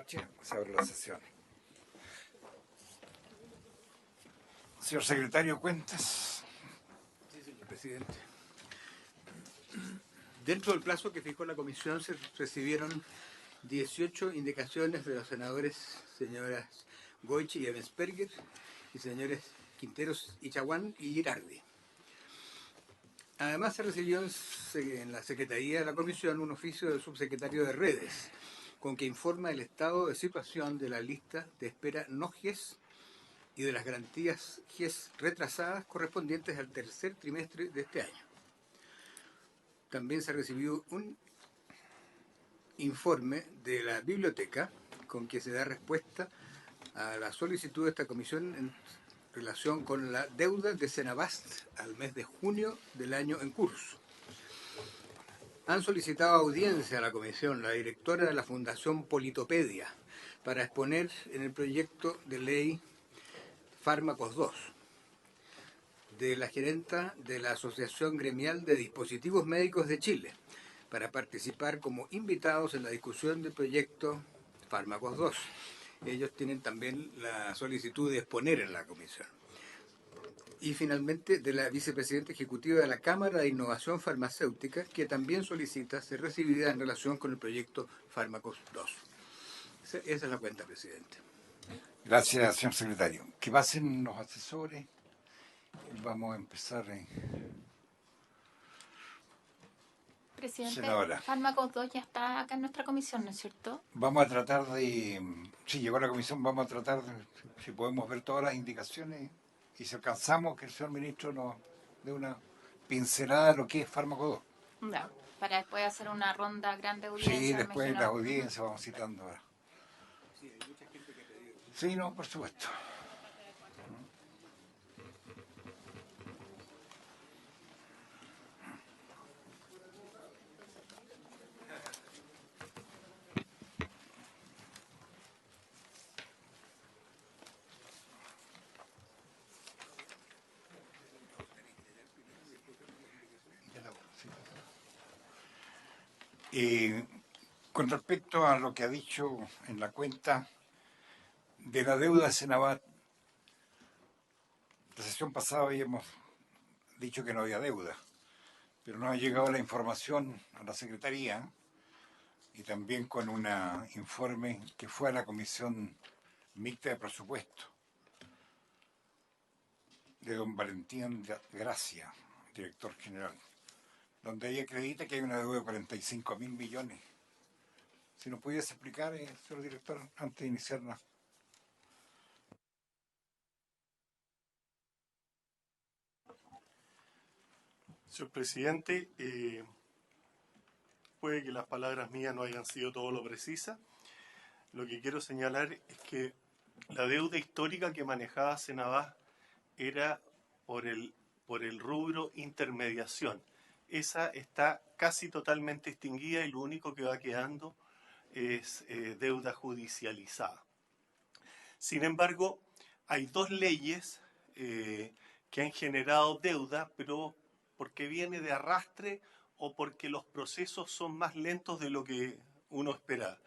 marcha, se abre la sesión. Señor secretario, cuentas. Sí, señor presidente. Dentro del plazo que fijó la comisión se recibieron 18 indicaciones de los senadores señoras Goich y Ebensperger y señores Quinteros Ichaguán y Girardi. Además se recibió en la Secretaría de la Comisión un oficio del subsecretario de Redes con que informa el estado de situación de la lista de espera no GES y de las garantías GES retrasadas correspondientes al tercer trimestre de este año. También se recibió un informe de la biblioteca con que se da respuesta a la solicitud de esta comisión en relación con la deuda de Senabast al mes de junio del año en curso. Han solicitado audiencia a la comisión la directora de la Fundación Politopedia para exponer en el proyecto de ley Fármacos 2, de la gerenta de la Asociación Gremial de Dispositivos Médicos de Chile, para participar como invitados en la discusión del proyecto Fármacos 2. Ellos tienen también la solicitud de exponer en la comisión. Y finalmente de la vicepresidenta ejecutiva de la Cámara de Innovación Farmacéutica, que también solicita ser recibida en relación con el proyecto Fármacos 2. Esa es la cuenta, presidente. Gracias, señor secretario. Que pasen los asesores. Vamos a empezar. Presidente, Senadora. Fármacos 2 ya está acá en nuestra comisión, ¿no es cierto? Vamos a tratar de... Sí, llegó a la comisión, vamos a tratar de... Si podemos ver todas las indicaciones y si alcanzamos que el señor ministro nos dé una pincelada de lo que es Fármaco 2. No, para después hacer una ronda grande de audiencia. Sí, después de imagino. la audiencia vamos citando ahora. Sí, hay mucha gente que pedido. Sí, no, por supuesto. Con respecto a lo que ha dicho en la cuenta de la deuda de Senabat, la sesión pasada habíamos dicho que no había deuda, pero nos ha llegado la información a la Secretaría y también con un informe que fue a la Comisión Mixta de Presupuesto de don Valentín Gracia, director general, donde ahí acredita que hay una deuda de 45.000 millones. Si nos pudiese explicar, señor director, antes de iniciarla. Señor presidente, puede que las palabras mías no hayan sido todo lo precisas. Lo que quiero señalar es que la deuda histórica que manejaba Senabast era por el rubro intermediación. Esa está casi totalmente extinguida y lo único que va quedando es deuda judicializada. Sin embargo, hay dos leyes que han generado deuda, pero porque viene de arrastre o porque los procesos son más lentos de lo que uno esperaba.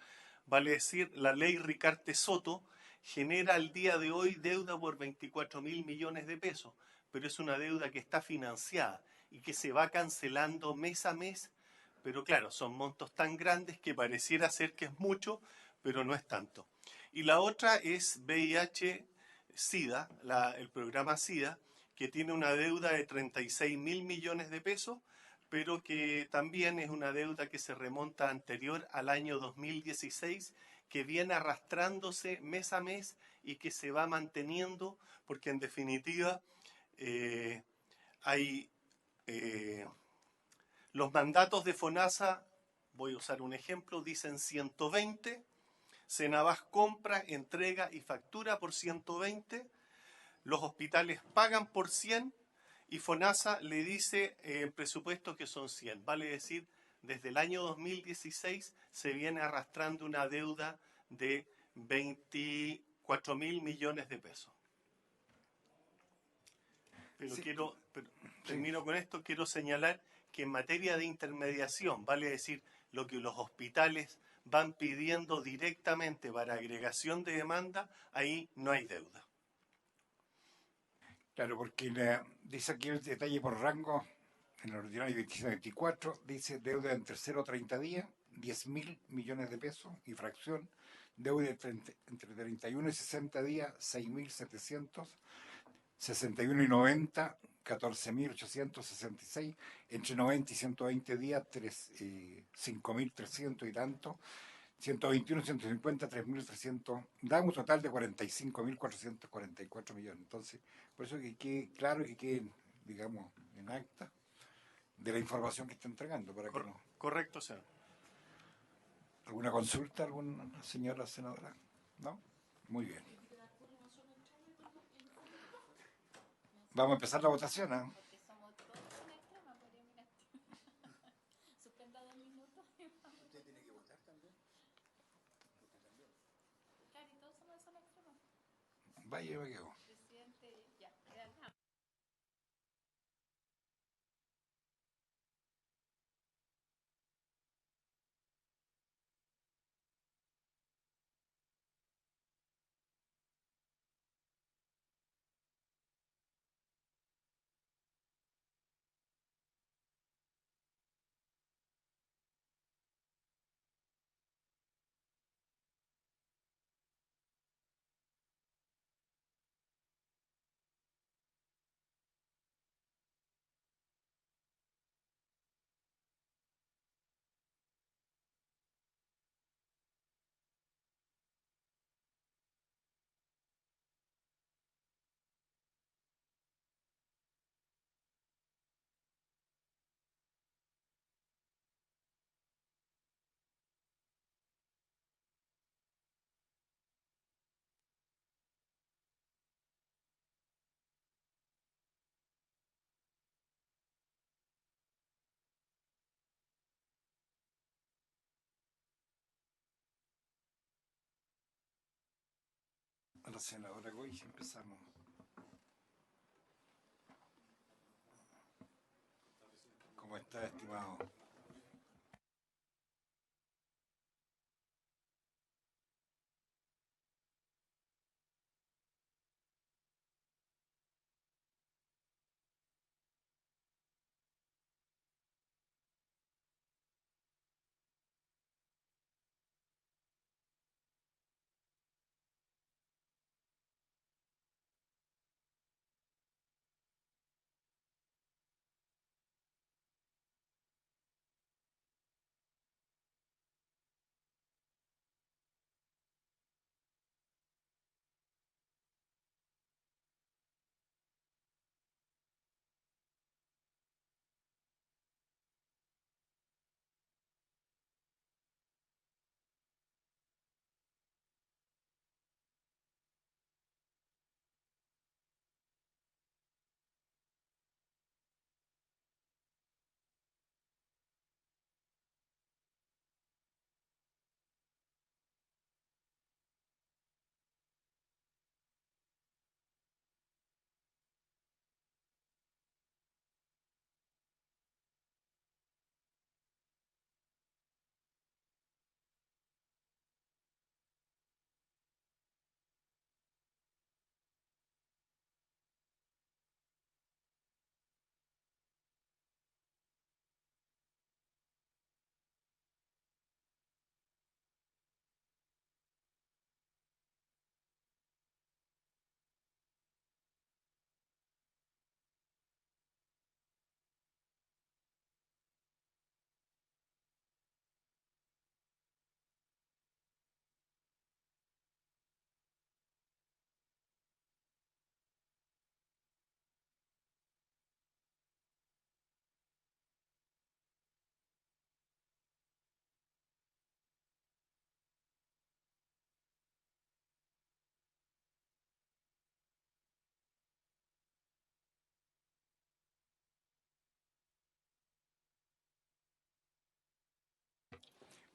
Vale decir, la ley Ricarte Soto genera al día de hoy deuda por 24.000 millones de pesos, pero es una deuda que está financiada y que se va cancelando mes a mes, pero claro, son montos tan grandes que pareciera ser que es mucho, pero no es tanto. Y la otra es VIH-Sida, el programa SIDA, que tiene una deuda de 36.000 millones de pesos, pero que también es una deuda que se remonta anterior al año 2016, que viene arrastrándose mes a mes y que se va manteniendo, porque en definitiva hay los mandatos de FONASA, voy a usar un ejemplo, dicen 120, Senabast compra, entrega y factura por 120, los hospitales pagan por 100 y FONASA le dice en presupuesto que son 100. Vale decir, desde el año 2016 se viene arrastrando una deuda de 24.000 millones de pesos. Pero Sí. termino con esto, quiero señalar que en materia de intermediación, vale decir, lo que los hospitales van pidiendo directamente para agregación de demanda, ahí no hay deuda. Claro, porque dice aquí el detalle por rango, en el ordinario 26-24, dice deuda entre 0 a 30 días, 10.000 millones de pesos y fracción, deuda entre 31 y 60 días, 6.700, 61 y 90, 14.866, entre 90 y 120 días, 5.300 y tanto, 121, 150, 3.300, da un total de 45.444 millones. Entonces, por eso que quede claro y que quede, digamos, en acta de la información que está entregando. Para que no. Correcto, señor. ¿Alguna consulta, alguna señora senadora? ¿No? Muy bien. Vamos a empezar la votación, ¿eh? Porque somos todos una extrema, pues, mira. Suspenda 2 minutos. ¿Usted tiene que votar también? Claro, y todos somos de zona extrema. Vaya, yo me quedo. Presidente, ya, queda nada. A la senadora Goy, empezamos. ¿Cómo está, estimado?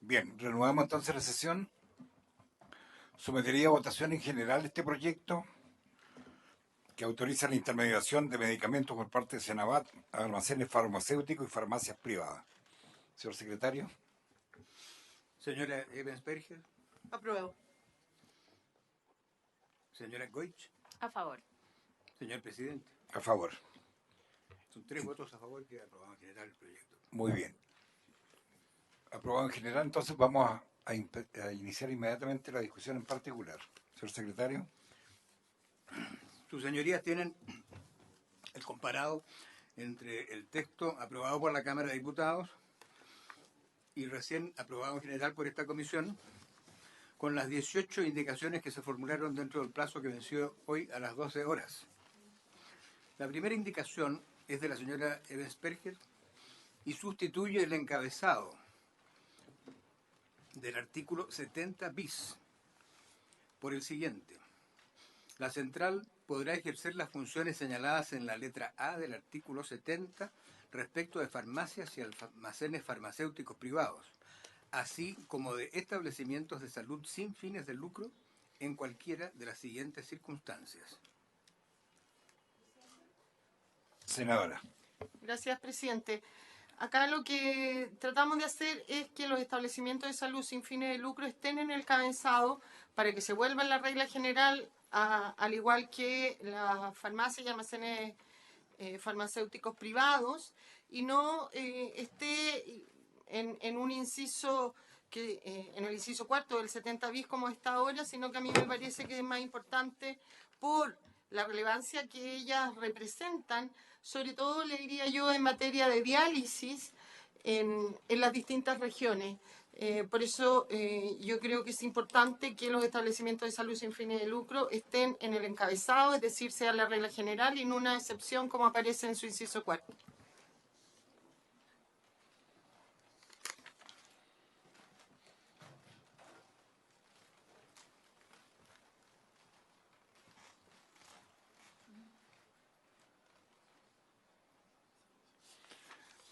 Bien, reanudamos entonces la sesión. Sometería a votación en general este proyecto que autoriza la intermediación de medicamentos por parte de Senavat a almacenes farmacéuticos y farmacias privadas. Señor secretario. Señora Ebensperger, Apruebo. señora Goich, A favor. señor presidente. A favor. Son 3 votos a favor que aprobamos en general el proyecto. Muy bien. Aprobado en general, entonces vamos a iniciar inmediatamente la discusión en particular. Señor secretario. Sus señorías tienen el comparado entre el texto aprobado por la Cámara de Diputados y recién aprobado en general por esta comisión, con las 18 indicaciones que se formularon dentro del plazo que venció hoy a las 12 horas. La primera indicación es de la señora Ebensperger y sustituye el encabezado del artículo 70 bis por el siguiente. La central podrá ejercer las funciones señaladas en la letra A del artículo 70 respecto de farmacias y almacenes farmacéuticos privados, así como de establecimientos de salud sin fines de lucro en cualquiera de las siguientes circunstancias. Senadora. Gracias, presidente. Acá lo que tratamos de hacer es que los establecimientos de salud sin fines de lucro estén en el cabezado para que se vuelva la regla general, al igual que las farmacias y almacenes farmacéuticos privados, y no esté en un inciso en el inciso cuarto del 70 bis como está ahora, sino que a mí me parece que es más importante por la relevancia que ellas representan, sobre todo le diría yo en materia de diálisis en las distintas regiones. Por eso yo creo que es importante que los establecimientos de salud sin fines de lucro estén en el encabezado, es decir, sea la regla general y no una excepción como aparece en su inciso cuarto.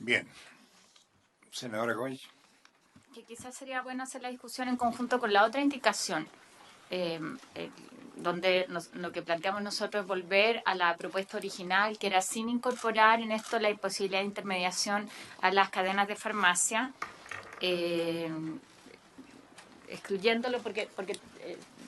Bien. Senadora Goy. Que quizás sería bueno hacer la discusión en conjunto con la otra indicación, donde lo que planteamos nosotros es volver a la propuesta original, que era sin incorporar en esto la posibilidad de intermediación a las cadenas de farmacia, excluyéndolo porque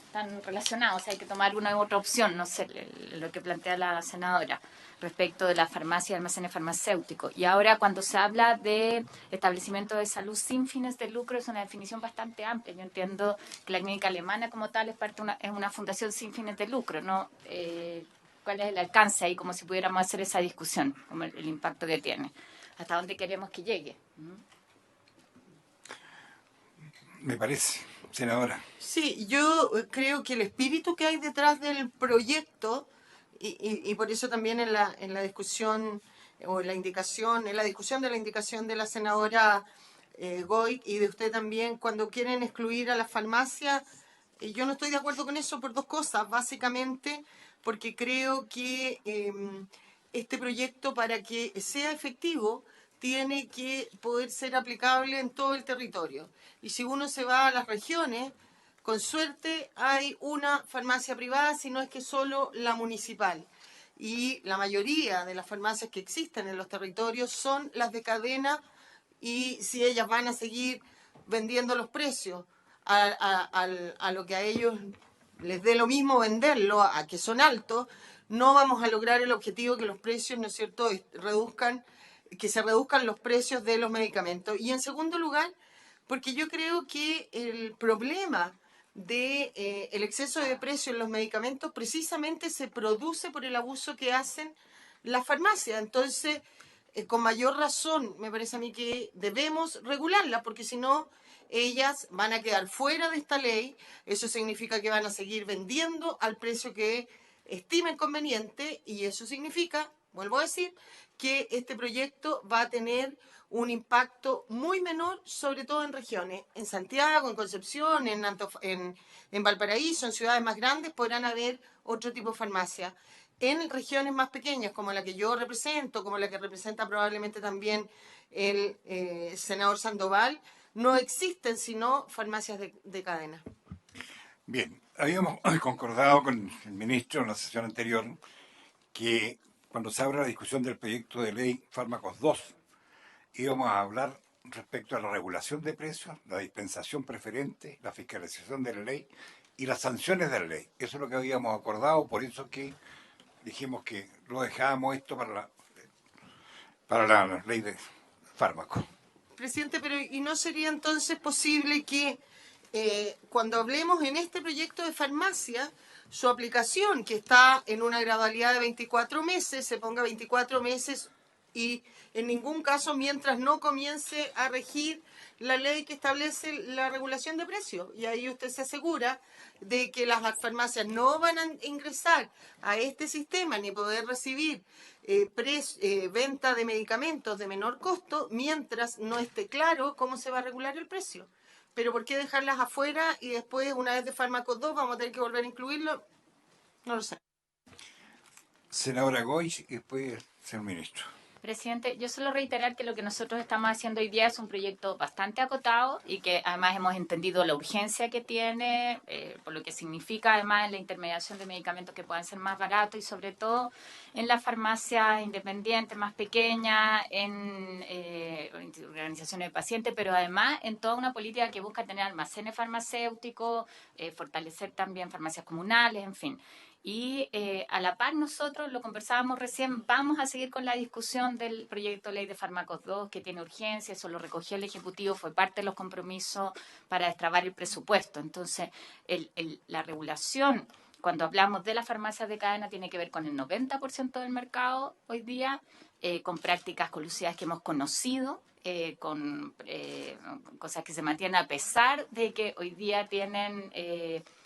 están relacionados, hay que tomar una u otra opción, no sé, lo que plantea la senadora respecto de la farmacia y almacenes farmacéuticos. Y ahora cuando se habla de establecimientos de salud sin fines de lucro es una definición bastante amplia. Yo entiendo que la clínica alemana como tal es una fundación sin fines de lucro, ¿no? ¿Cuál es el alcance ahí? Como si pudiéramos hacer esa discusión, como el impacto que tiene. ¿Hasta dónde queremos que llegue? Me parece, senadora. Sí, yo creo que el espíritu que hay detrás del proyecto, y por eso también en la discusión o en la discusión de la indicación de la senadora Goy y de usted también, cuando quieren excluir a la farmacia, yo no estoy de acuerdo con eso por dos cosas, básicamente porque creo que este proyecto, para que sea efectivo, tiene que poder ser aplicable en todo el territorio. Y si uno se va a las regiones, con suerte hay una farmacia privada, si no es que solo la municipal. Y la mayoría de las farmacias que existen en los territorios son las de cadena, y si ellas van a seguir vendiendo los precios a lo que a ellos les dé lo mismo venderlo, a que son altos, no vamos a lograr el objetivo que los precios, ¿no es cierto?, que se reduzcan los precios de los medicamentos. Y en segundo lugar, porque yo creo que el problema de el exceso de precio en los medicamentos precisamente se produce por el abuso que hacen las farmacias. Entonces, con mayor razón, me parece a mí que debemos regularla, porque si no, ellas van a quedar fuera de esta ley. Eso significa que van a seguir vendiendo al precio que estimen conveniente, y eso significa, vuelvo a decir, que este proyecto va a tener un impacto muy menor, sobre todo en regiones. En Santiago, en Concepción, en Valparaíso, en ciudades más grandes, podrán haber otro tipo de farmacia. En regiones más pequeñas, como la que yo represento, como la que representa probablemente también el senador Sandoval, no existen sino farmacias de cadena. Bien, habíamos concordado con el ministro en la sesión anterior que cuando se abra la discusión del proyecto de ley Fármacos 2, íbamos a hablar respecto a la regulación de precios, la dispensación preferente, la fiscalización de la ley y las sanciones de la ley. Eso es lo que habíamos acordado, por eso que dijimos que lo dejábamos esto para la ley de fármacos. Presidente, pero ¿y no sería entonces posible que cuando hablemos en este proyecto de farmacia, su aplicación, que está en una gradualidad de 24 meses, se ponga 24 meses y en ningún caso mientras no comience a regir la ley que establece la regulación de precios? Y ahí usted se asegura de que las farmacias no van a ingresar a este sistema ni poder recibir venta de medicamentos de menor costo mientras no esté claro cómo se va a regular el precio. Pero ¿por qué dejarlas afuera y después, una vez de fármacos 2, vamos a tener que volver a incluirlo? No lo sé. Senadora Goich y después, señor ministro. Presidente, yo solo reiterar que lo que nosotros estamos haciendo hoy día es un proyecto bastante acotado y que además hemos entendido la urgencia que tiene, por lo que significa además en la intermediación de medicamentos que puedan ser más baratos y sobre todo en las farmacias independientes más pequeñas, en organizaciones de pacientes, pero además en toda una política que busca tener almacenes farmacéuticos, fortalecer también farmacias comunales, en fin. Y a la par nosotros, lo conversábamos recién, vamos a seguir con la discusión del proyecto de ley de fármacos 2, que tiene urgencia, eso lo recogió el Ejecutivo, fue parte de los compromisos para destrabar el presupuesto. Entonces, la regulación, cuando hablamos de las farmacias de cadena, tiene que ver con el 90% del mercado hoy día, con prácticas colusivas que hemos conocido, con cosas que se mantienen a pesar de que hoy día tienen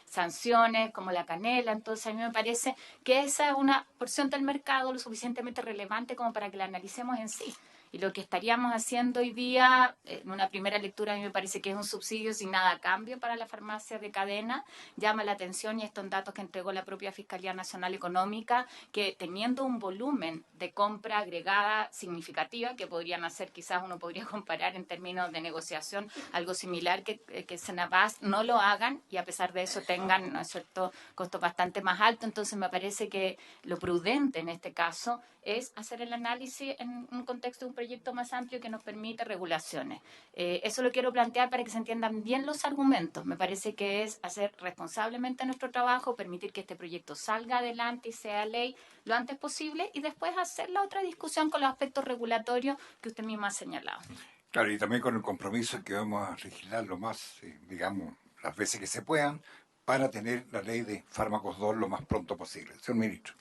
sanciones como la canela. Entonces a mí me parece que esa es una porción del mercado lo suficientemente relevante como para que la analicemos en sí. Y lo que estaríamos haciendo hoy día, en una primera lectura, a mí me parece que es un subsidio sin nada a cambio para las farmacias de cadena. Llama la atención, y estos son datos que entregó la propia Fiscalía Nacional Económica, que teniendo un volumen de compra agregada significativa, que podrían hacer, quizás uno podría comparar en términos de negociación, algo similar que Senabast, no lo hagan y a pesar de eso tengan, ¿no es cierto?, costos bastante más altos. Entonces me parece que lo prudente en este caso es hacer el análisis en un contexto de un proyecto más amplio que nos permite regulaciones. Eso lo quiero plantear para que se entiendan bien los argumentos. Me parece que es hacer responsablemente nuestro trabajo, permitir que este proyecto salga adelante y sea ley lo antes posible y después hacer la otra discusión con los aspectos regulatorios que usted mismo ha señalado. Claro, y también con el compromiso que vamos a legislar lo más, digamos, las veces que se puedan, para tener la ley de fármacos 2 lo más pronto posible. Señor ministro.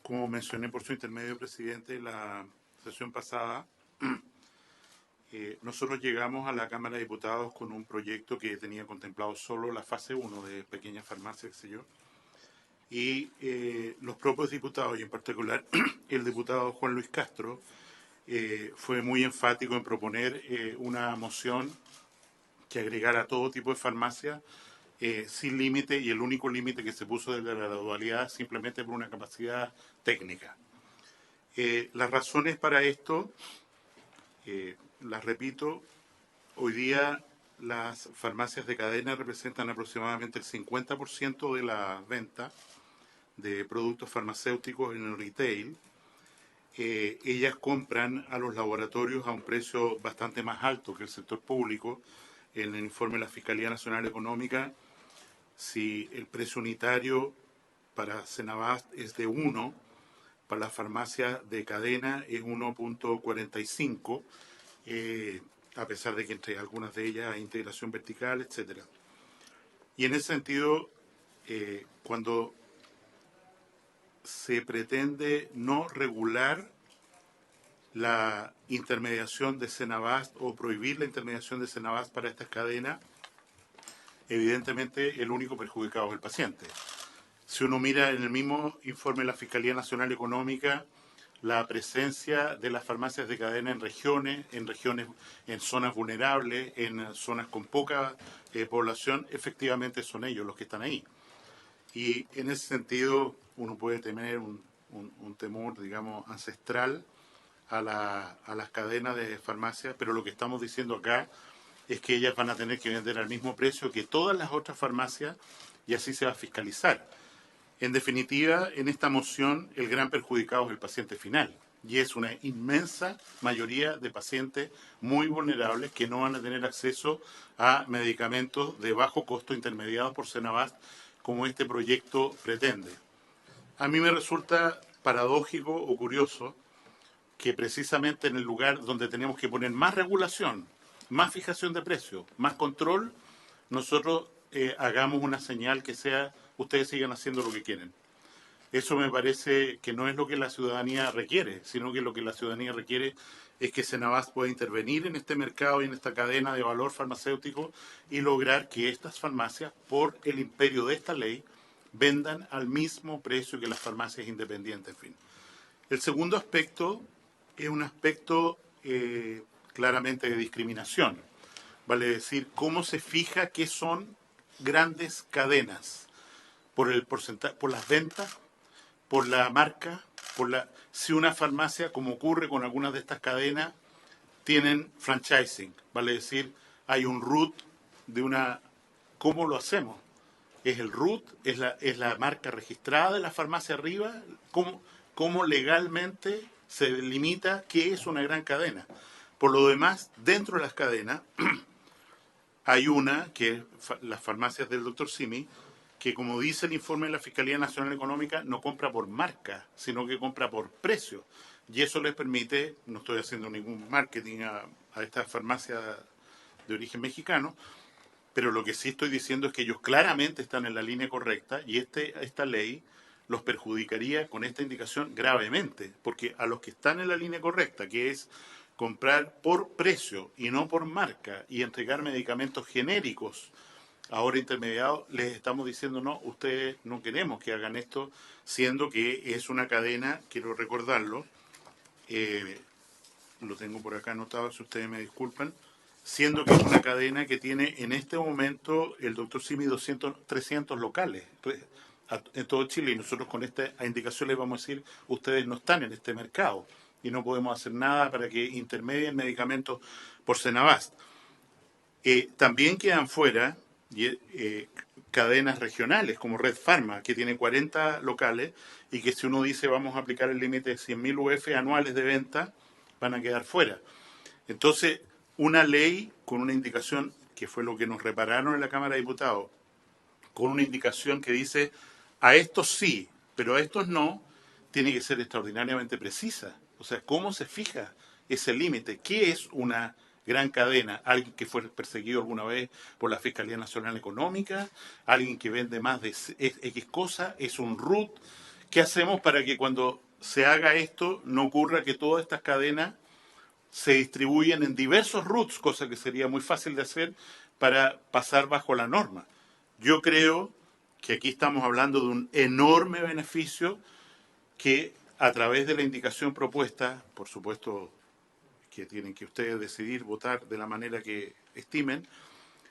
Como mencioné por su intermedio, presidente, la sesión pasada, nosotros llegamos a la Cámara de Diputados con un proyecto que tenía contemplado solo la fase 1 de pequeñas farmacias, qué sé yo, y los propios diputados, y en particular el diputado Juan Luis Castro, fue muy enfático en proponer una moción que agregara todo tipo de farmacias sin límite, y el único límite que se puso de la gradualidad simplemente por una capacidad técnica. Las razones para esto, las repito, hoy día las farmacias de cadena representan aproximadamente el 50% de la venta de productos farmacéuticos en el retail. Ellas compran a los laboratorios a un precio bastante más alto que el sector público. En el informe de la Fiscalía Nacional Económica, si el precio unitario para Senabast es de 1, para la farmacia de cadena es 1.45, a pesar de que entre algunas de ellas hay integración vertical, etcétera. Y en ese sentido, cuando se pretende no regular la intermediación de Senabast o prohibir la intermediación de Senabast para estas cadenas, evidentemente el único perjudicado es el paciente. Si uno mira en el mismo informe de la Fiscalía Nacional Económica, la presencia de las farmacias de cadena en regiones, en zonas vulnerables, en zonas con poca población, efectivamente son ellos los que están ahí. Y en ese sentido uno puede tener un temor, digamos, ancestral a las cadenas de farmacias, pero lo que estamos diciendo acá es que ellas van a tener que vender al mismo precio que todas las otras farmacias y así se va a fiscalizar. En definitiva, en esta moción el gran perjudicado es el paciente final. y es una inmensa mayoría de pacientes muy vulnerables que no van a tener acceso a medicamentos de bajo costo intermediados por Senabast, como este proyecto pretende. A mí me resulta paradójico o curioso que precisamente en el lugar donde tenemos que poner más regulación, más fijación de precios, más control, nosotros hagamos una señal que sea, ustedes sigan haciendo lo que quieren. Eso me parece que no es lo que la ciudadanía requiere, sino que lo que la ciudadanía requiere es que Senabast pueda intervenir en este mercado y en esta cadena de valor farmacéutico y lograr que estas farmacias, por el imperio de esta ley, vendan al mismo precio que las farmacias independientes. En fin. El segundo aspecto es un aspecto claramente de discriminación. Vale decir, cómo se fija qué son grandes cadenas. Por el porcentaje, por las ventas, por la marca, si una farmacia, como ocurre con algunas de estas cadenas, tienen franchising. Vale decir, hay un root de una... ¿Cómo lo hacemos? ¿Es el root? ¿Es la marca registrada de la farmacia arriba? ¿Cómo legalmente se limita qué es una gran cadena? Por lo demás, dentro de las cadenas hay una, que es las farmacias del Dr. Simi, que como dice el informe de la Fiscalía Nacional Económica, no compra por marca, sino que compra por precio. Y eso les permite, no estoy haciendo ningún marketing a esta farmacia de origen mexicano, pero lo que sí estoy diciendo es que ellos claramente están en la línea correcta y esta ley los perjudicaría con esta indicación gravemente, porque a los que están en la línea correcta, que es comprar por precio y no por marca y entregar medicamentos genéricos ahora intermediados, les estamos diciendo no, ustedes no queremos que hagan esto, siendo que es una cadena, quiero recordarlo, lo tengo por acá anotado, si ustedes me disculpan, siendo que es una cadena que tiene en este momento el Dr. Simi 300 locales en todo Chile, y nosotros con esta indicación les vamos a decir, ustedes no están en este mercado y no podemos hacer nada para que intermedien medicamentos por Senabast. También quedan fuera cadenas regionales como Red Pharma, que tiene 40 locales y que si uno dice vamos a aplicar el límite de 100.000 UF anuales de venta, van a quedar fuera. Entonces, una ley con una indicación, que fue lo que nos repararon en la Cámara de Diputados, con una indicación que dice a estos sí, pero a estos no, tiene que ser extraordinariamente precisa. O sea, ¿cómo se fija ese límite? ¿Qué es una gran cadena? ¿Alguien que fue perseguido alguna vez por la Fiscalía Nacional Económica? ¿Alguien que vende más de X cosa? ¿Es un root? ¿Qué hacemos para que cuando se haga esto no ocurra que todas estas cadenas se distribuyen en diversos roots, cosa que sería muy fácil de hacer para pasar bajo la norma? Yo creo que aquí estamos hablando de un enorme beneficio que a través de la indicación propuesta, por supuesto que tienen que ustedes decidir votar de la manera que estimen,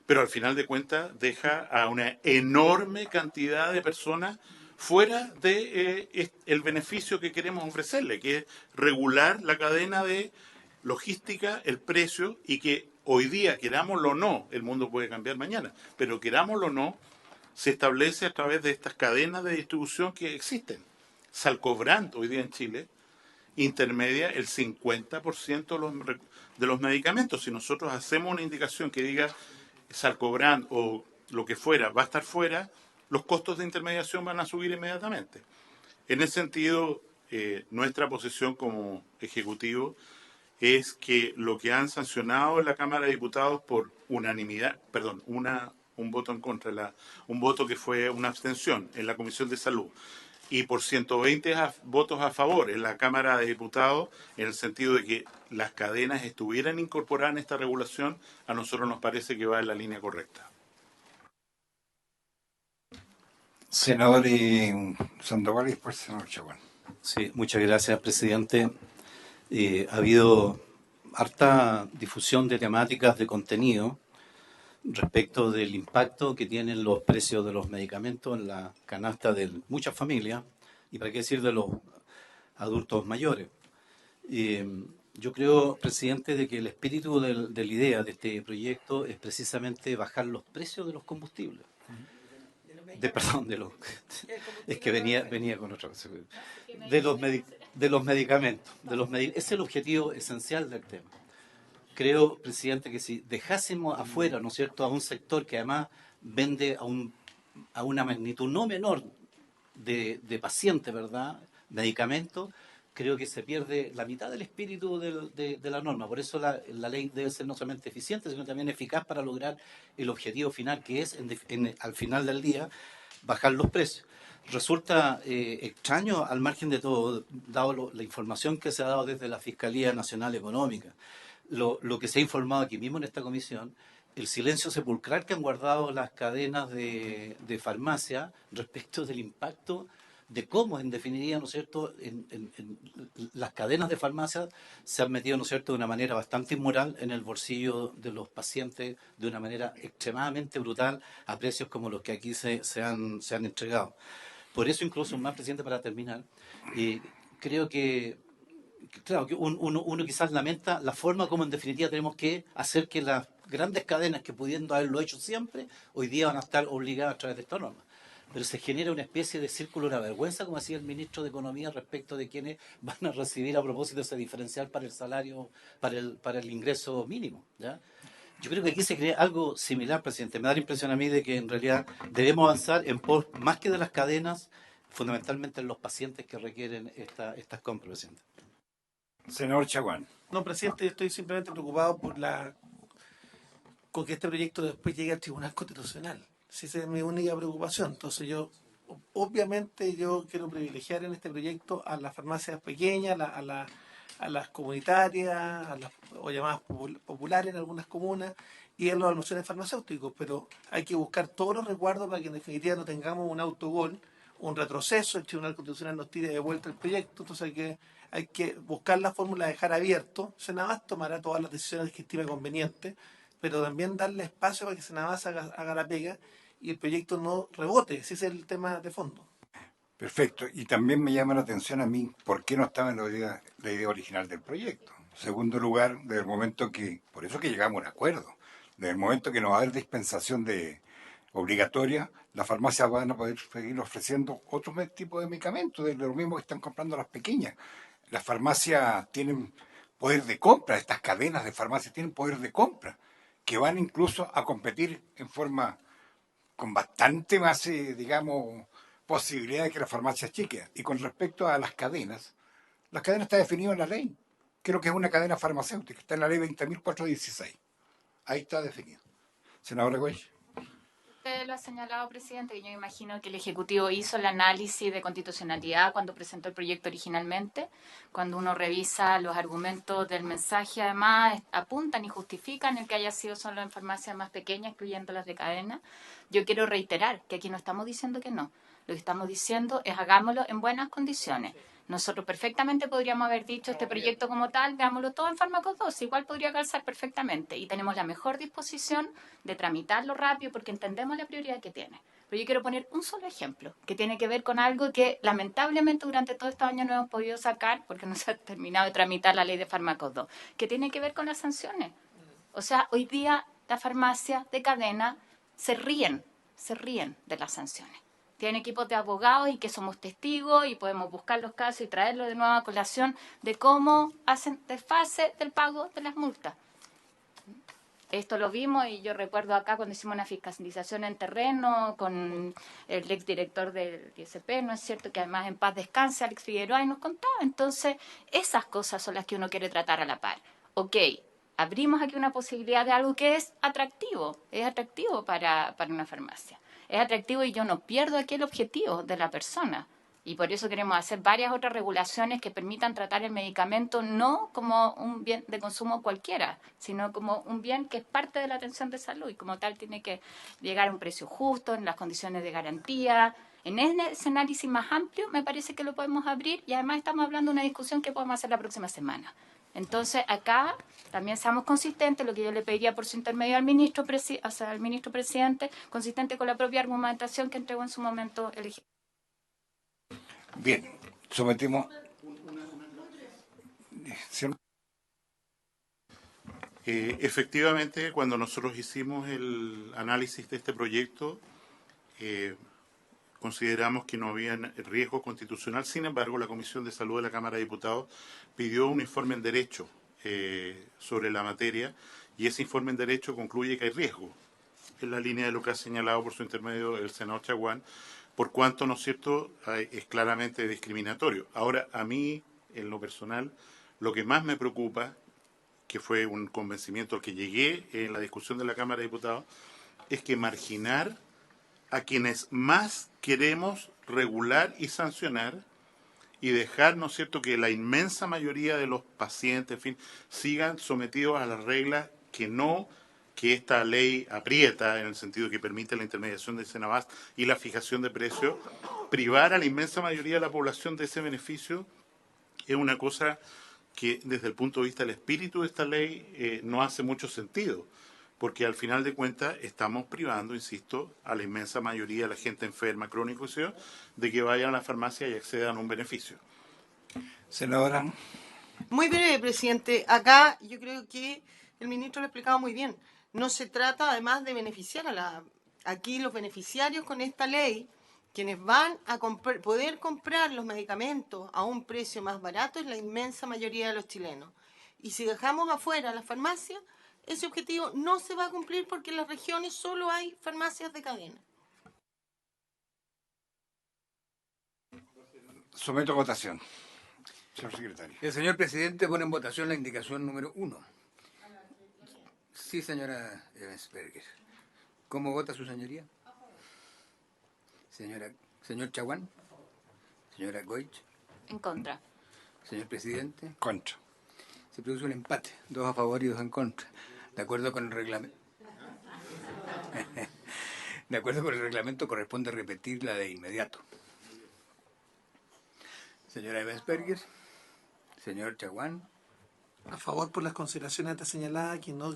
pero al final de cuentas deja a una enorme cantidad de personas fuera de el beneficio que queremos ofrecerle, que es regular la cadena de logística, el precio, y que hoy día, querámoslo o no, el mundo puede cambiar mañana, pero querámoslo o no, se establece a través de estas cadenas de distribución que existen. Salcobrand, hoy día en Chile, intermedia el 50% de los medicamentos. Si nosotros hacemos una indicación que diga Salcobrand o lo que fuera va a estar fuera, los costos de intermediación van a subir inmediatamente. En ese sentido, nuestra posición como Ejecutivo es que lo que han sancionado en la Cámara de Diputados por unanimidad, perdón, un voto en contra, un voto que fue una abstención en la Comisión de Salud, y por 120 votos a favor en la Cámara de Diputados, en el sentido de que las cadenas estuvieran incorporadas en esta regulación, a nosotros nos parece que va en la línea correcta. Senador Sandoval y después senador Chaguán. Sí, muchas gracias, presidente. Ha habido harta difusión de temáticas de contenido respecto del impacto que tienen los precios de los medicamentos en la canasta de muchas familias y para qué decir de los adultos mayores. Yo creo, presidente, de que el espíritu de la idea de este proyecto es precisamente bajar los precios de los combustibles. perdón, es que venía con otra cosa. De los medicamentos. Ese es el objetivo esencial del tema. Creo, presidente, que si dejásemos afuera, ¿no es cierto?, a un sector que además vende a una magnitud no menor de pacientes, ¿verdad?, medicamentos, creo que se pierde la mitad del espíritu de la norma. Por eso la ley debe ser no solamente eficiente, sino también eficaz para lograr el objetivo final, que es, al final del día, bajar los precios. Resulta extraño, al margen de todo, dado la información que se ha dado desde la Fiscalía Nacional Económica, lo que se ha informado aquí mismo en esta comisión, el silencio sepulcral que han guardado las cadenas de farmacia respecto del impacto de cómo, en definitiva, ¿no es cierto?, en las cadenas de farmacia se han metido, ¿no es cierto?, de una manera bastante inmoral en el bolsillo de los pacientes, de una manera extremadamente brutal, a precios como los que aquí se han entregado. Por eso, incluso, más, presidente, para terminar, creo que, claro, que uno quizás lamenta la forma como, en definitiva, tenemos que hacer que las grandes cadenas que pudiendo haberlo hecho siempre, hoy día van a estar obligadas a través de esta norma. Pero se genera una especie de círculo de la vergüenza, como decía el ministro de Economía, respecto de quienes van a recibir a propósito de ese diferencial para el salario, para el ingreso mínimo, ¿ya? Yo creo que aquí se crea algo similar, presidente. Me da la impresión a mí de que en realidad debemos avanzar en pos, más que de las cadenas, fundamentalmente en los pacientes que requieren estas compras, presidente. Senador Chaguán. No, presidente, yo estoy simplemente preocupado con que este proyecto después llegue al Tribunal Constitucional. Si esa es mi única preocupación. Entonces obviamente yo quiero privilegiar en este proyecto a las farmacias pequeñas, a las comunitarias, o llamadas populares en algunas comunas, y a los almacenes farmacéuticos, pero hay que buscar todos los resguardos para que en definitiva no tengamos un autogol, un retroceso, el Tribunal Constitucional nos tire de vuelta el proyecto. Entonces hay que buscar la fórmula de dejar abierto. Senabas tomará todas las decisiones que estime convenientes, pero también darle espacio para que Senabas haga la pega y el proyecto no rebote. Ese es el tema de fondo. Perfecto. Y también me llama la atención a mí por qué no estaba en la idea original del proyecto. En segundo lugar, desde el momento por eso que llegamos a un acuerdo, desde el momento que no va a haber dispensación obligatoria, las farmacias van a poder seguir ofreciendo otros tipos de medicamentos, de lo mismo que están comprando las pequeñas. Las farmacias tienen poder de compra, estas cadenas de farmacias tienen poder de compra, que van incluso a competir en forma con bastante más, digamos, posibilidad de que las farmacias chiquen. Y con respecto a las cadenas está definido en la ley. Creo que es una cadena farmacéutica, está en la ley 20.416. Ahí está definido. Senadora Güell. Usted lo ha señalado, presidente, y yo imagino que el Ejecutivo hizo el análisis de constitucionalidad cuando presentó el proyecto originalmente. Cuando uno revisa los argumentos del mensaje, además, apuntan y justifican el que haya sido solo en farmacias más pequeñas, incluyendo las de cadena. Yo quiero reiterar que aquí no estamos diciendo que no. Lo que estamos diciendo es hagámoslo en buenas condiciones. Nosotros perfectamente podríamos haber dicho este proyecto como tal, veámoslo todo en Fármacos 2, igual podría calzar perfectamente y tenemos la mejor disposición de tramitarlo rápido porque entendemos la prioridad que tiene. Pero yo quiero poner un solo ejemplo que tiene que ver con algo que lamentablemente durante todos estos años no hemos podido sacar porque no se ha terminado de tramitar la ley de Fármacos 2, que tiene que ver con las sanciones. O sea, hoy día la farmacia de cadena se ríen de las sanciones. Tienen equipos de abogados y que somos testigos y podemos buscar los casos y traerlos de nuevo a colación de cómo hacen desfase del pago de las multas. Esto lo vimos y yo recuerdo acá cuando hicimos una fiscalización en terreno con el exdirector del ISP, ¿no es cierto? Que además en paz descanse, Alex Figueroa, y nos contaba. Entonces, esas cosas son las que uno quiere tratar a la par. Ok, abrimos aquí una posibilidad de algo que es atractivo para una farmacia. Es atractivo y yo no pierdo aquí el objetivo de la persona. Y por eso queremos hacer varias otras regulaciones que permitan tratar el medicamento no como un bien de consumo cualquiera, sino como un bien que es parte de la atención de salud y como tal tiene que llegar a un precio justo, en las condiciones de garantía. En ese análisis más amplio me parece que lo podemos abrir y además estamos hablando de una discusión que podemos hacer la próxima semana. Entonces, acá también seamos consistentes, lo que yo le pediría por su intermedio al ministro, al ministro presidente, consistente con la propia argumentación que entregó en su momento el Ejecutivo. Bien, sometimos. Efectivamente, cuando nosotros hicimos el análisis de este proyecto, consideramos que no había riesgo constitucional. Sin embargo, la Comisión de Salud de la Cámara de Diputados pidió un informe en derecho sobre la materia, y ese informe en derecho concluye que hay riesgo, en la línea de lo que ha señalado por su intermedio el senador Chaguán, por cuanto, ¿no es cierto?, es claramente discriminatorio. Ahora, a mí, en lo personal, lo que más me preocupa, que fue un convencimiento al que llegué en la discusión de la Cámara de Diputados, es que marginar a quienes más queremos regular y sancionar, y dejar, ¿no es cierto?, que la inmensa mayoría de los pacientes, en fin, sigan sometidos a las reglas que esta ley aprieta, en el sentido que permite la intermediación de Senabast y la fijación de precios. Privar a la inmensa mayoría de la población de ese beneficio es una cosa que, desde el punto de vista del espíritu de esta ley, no hace mucho sentido, porque al final de cuentas estamos privando, insisto, a la inmensa mayoría de la gente enferma, crónica, de que vayan a la farmacia y accedan a un beneficio. Senadora. Muy breve, presidente. Acá yo creo que el ministro lo ha explicado muy bien. No se trata además de beneficiar aquí los beneficiarios con esta ley, quienes van a poder comprar los medicamentos a un precio más barato, es la inmensa mayoría de los chilenos. Y si dejamos afuera las farmacias, ese objetivo no se va a cumplir porque en las regiones solo hay farmacias de cadena. Someto a votación. Señor secretario. El señor presidente pone en votación la indicación número 1. Sí, señora Evensberger. ¿Cómo vota su señoría? Señor Chaguán. Señora Goich. En contra. Señor presidente. Contra. Se produce un empate, 2 a favor y 2 en contra. De acuerdo con el reglamento. De acuerdo con el reglamento, corresponde repetirla de inmediato. Señora Evensberger. Señor Chaguán. A favor por las consideraciones antes señaladas, que no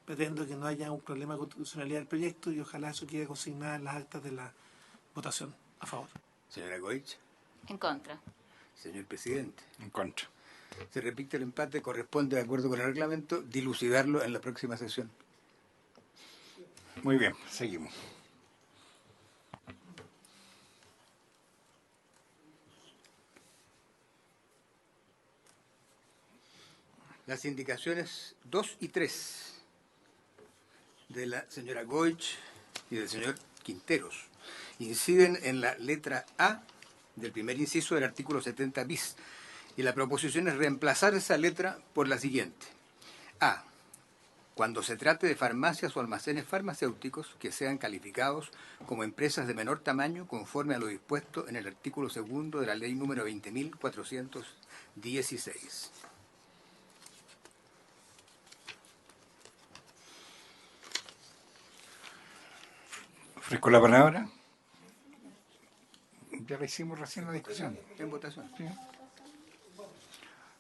pretendo que no haya un problema de constitucionalidad del proyecto, y ojalá eso quede consignado en las actas de la votación. A favor. Señora Goich. En contra. Señor presidente. En contra. Se repite el empate, corresponde, de acuerdo con el reglamento, dilucidarlo en la próxima sesión. Muy bien, seguimos. Las indicaciones 2 y 3 de la señora Goich y del señor Quinteros inciden en la letra A del primer inciso del artículo 70 bis, y la proposición es reemplazar esa letra por la siguiente. A. Cuando se trate de farmacias o almacenes farmacéuticos que sean calificados como empresas de menor tamaño conforme a lo dispuesto en el artículo 2 de la ley número 20.416. Ofrezco la palabra. Ya la hicimos recién la discusión. En votación. Sí.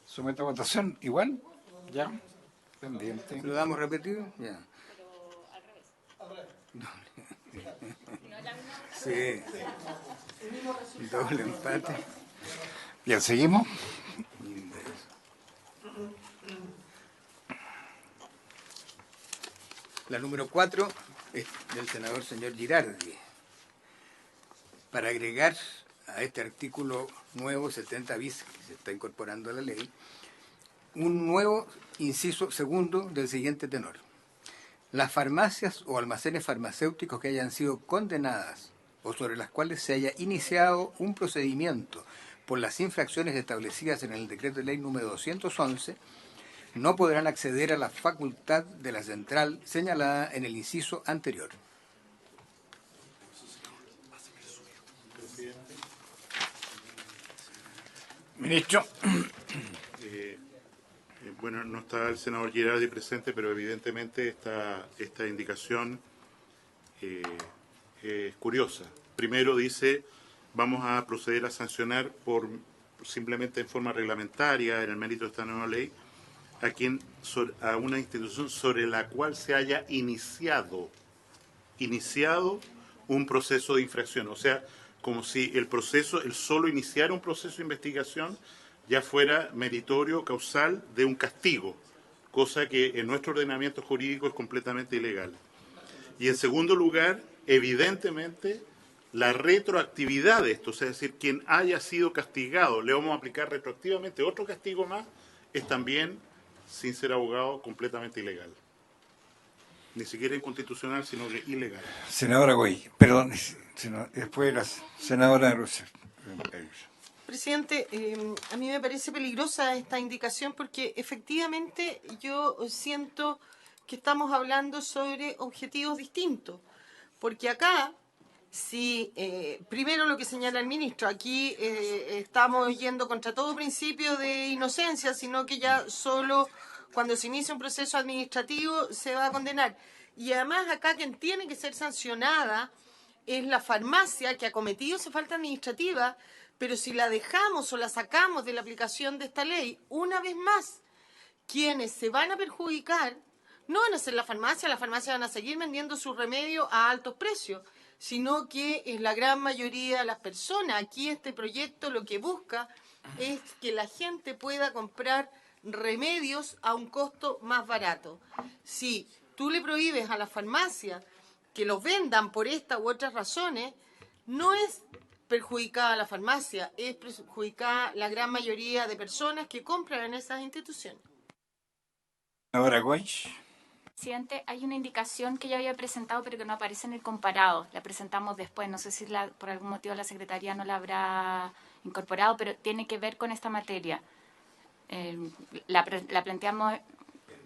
Someto a votación. ¿Igual? Ya. Pendiente. ¿Lo damos repetido? Ya. Sí. Doble empate. Bien, seguimos. La número 4 es del senador señor Girardi, para agregar a este artículo nuevo 70 bis que se está incorporando a la ley, un nuevo inciso segundo del siguiente tenor. Las farmacias o almacenes farmacéuticos que hayan sido condenadas o sobre las cuales se haya iniciado un procedimiento por las infracciones establecidas en el decreto de ley número 211 no podrán acceder a la facultad de la central señalada en el inciso anterior. Ministro. Bueno, no está el senador Girardi presente, pero evidentemente esta indicación es curiosa. Primero dice, vamos a proceder a sancionar simplemente en forma reglamentaria, en el mérito de esta nueva ley, a una institución sobre la cual se haya iniciado un proceso de infracción. O sea, como si el solo iniciar un proceso de investigación ya fuera meritorio, causal de un castigo, cosa que en nuestro ordenamiento jurídico es completamente ilegal. Y en segundo lugar, evidentemente, la retroactividad de esto, es decir, quien haya sido castigado, le vamos a aplicar retroactivamente otro castigo más, es también, sin ser abogado, completamente ilegal. Ni siquiera inconstitucional, sino que ilegal. Senadora Goy, perdón, después la senadora Rousseff. Presidente, a mí me parece peligrosa esta indicación porque efectivamente yo siento que estamos hablando sobre objetivos distintos. Porque acá, si primero lo que señala el ministro, aquí estamos yendo contra todo principio de inocencia, sino que ya solo cuando se inicia un proceso administrativo se va a condenar. Y además acá quien tiene que ser sancionada es la farmacia que ha cometido esa falta administrativa, pero si la dejamos o la sacamos de la aplicación de esta ley, una vez más, quienes se van a perjudicar no van a ser las farmacias van a seguir vendiendo sus remedios a altos precios, sino que es la gran mayoría de las personas. Aquí este proyecto lo que busca es que la gente pueda comprar remedios a un costo más barato. Si tú le prohíbes a las farmacias que los vendan por estas u otras razones, no es perjudicada la farmacia, es perjudicada la gran mayoría de personas que compran en esas instituciones. Ahora, Goy. Presidente, hay una indicación que ya había presentado pero que no aparece en el comparado. La presentamos después, no sé si por algún motivo la Secretaría no la habrá incorporado, pero tiene que ver con esta materia. La planteamos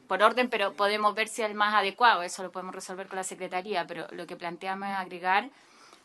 por orden, pero podemos ver si es el más adecuado, eso lo podemos resolver con la Secretaría, pero lo que planteamos es agregar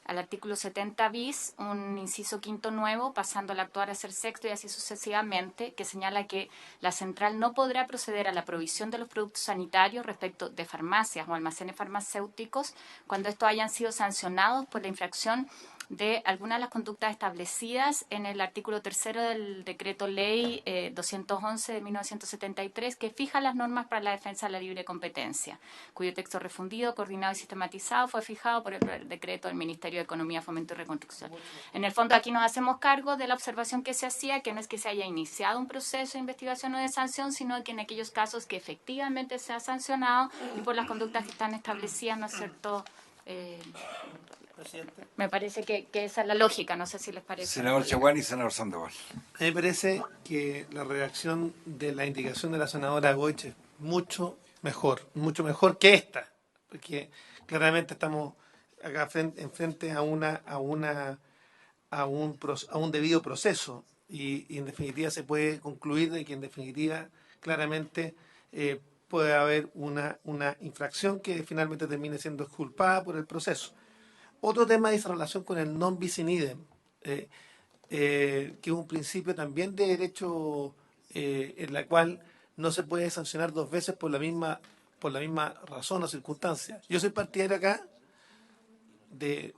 al artículo 70 bis un inciso quinto nuevo, pasando al actuar a ser sexto y así sucesivamente, que señala que la central no podrá proceder a la provisión de los productos sanitarios respecto de farmacias o almacenes farmacéuticos cuando estos hayan sido sancionados por la infracción de algunas de las conductas establecidas en el artículo tercero del decreto ley 211 de 1973, que fija las normas para la defensa de la libre competencia, cuyo texto refundido, coordinado y sistematizado fue fijado por el decreto del Ministerio de Economía, Fomento y Reconstrucción. En el fondo aquí nos hacemos cargo de la observación que se hacía, que no es que se haya iniciado un proceso de investigación o de sanción, sino que en aquellos casos que efectivamente se ha sancionado y por las conductas que están establecidas, ¿no es cierto?, me parece que esa es la lógica, no sé si les parece. Senador Chaguán y senador Sandoval. A mí me parece que la redacción de la indicación de la senadora Goich es mucho mejor que esta, porque claramente estamos acá enfrente a un debido proceso y en definitiva se puede concluir de que en definitiva claramente puede haber una infracción que finalmente termine siendo exculpada por el proceso. Otro tema dice relación con el non bis in idem, que es un principio también de derecho en la cual no se puede sancionar dos veces por la misma razón o circunstancia. Yo soy partidario acá de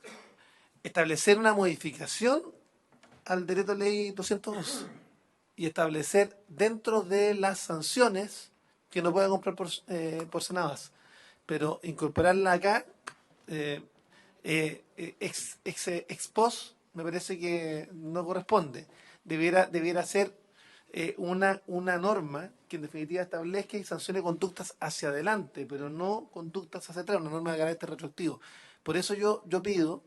establecer una modificación al decreto ley 211 y establecer dentro de las sanciones que no pueda comprar por Senabas, pero incorporarla acá ex post me parece que no corresponde. Debiera ser una norma que en definitiva establezca y sancione conductas hacia adelante, pero no conductas hacia atrás, una norma de carácter retroactivo. Por eso yo pido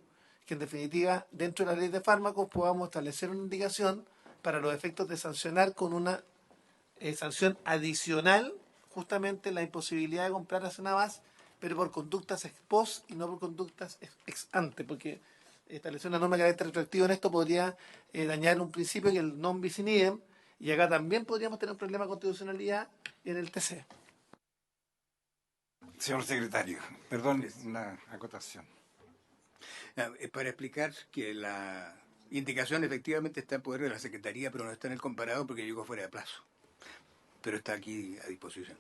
que en definitiva dentro de la ley de fármacos podamos establecer una indicación para los efectos de sancionar con una sanción adicional justamente la imposibilidad de comprar a Senabas, pero por conductas ex post y no por conductas ex ante, porque establecer una norma de carácter retroactivo en esto podría dañar un principio que es el non bis in idem, y acá también podríamos tener un problema de constitucionalidad en el TC. Señor secretario, perdón, una acotación. Para explicar que la indicación efectivamente está en poder de la Secretaría, pero no está en el comparado porque llegó fuera de plazo. Pero está aquí a disposición.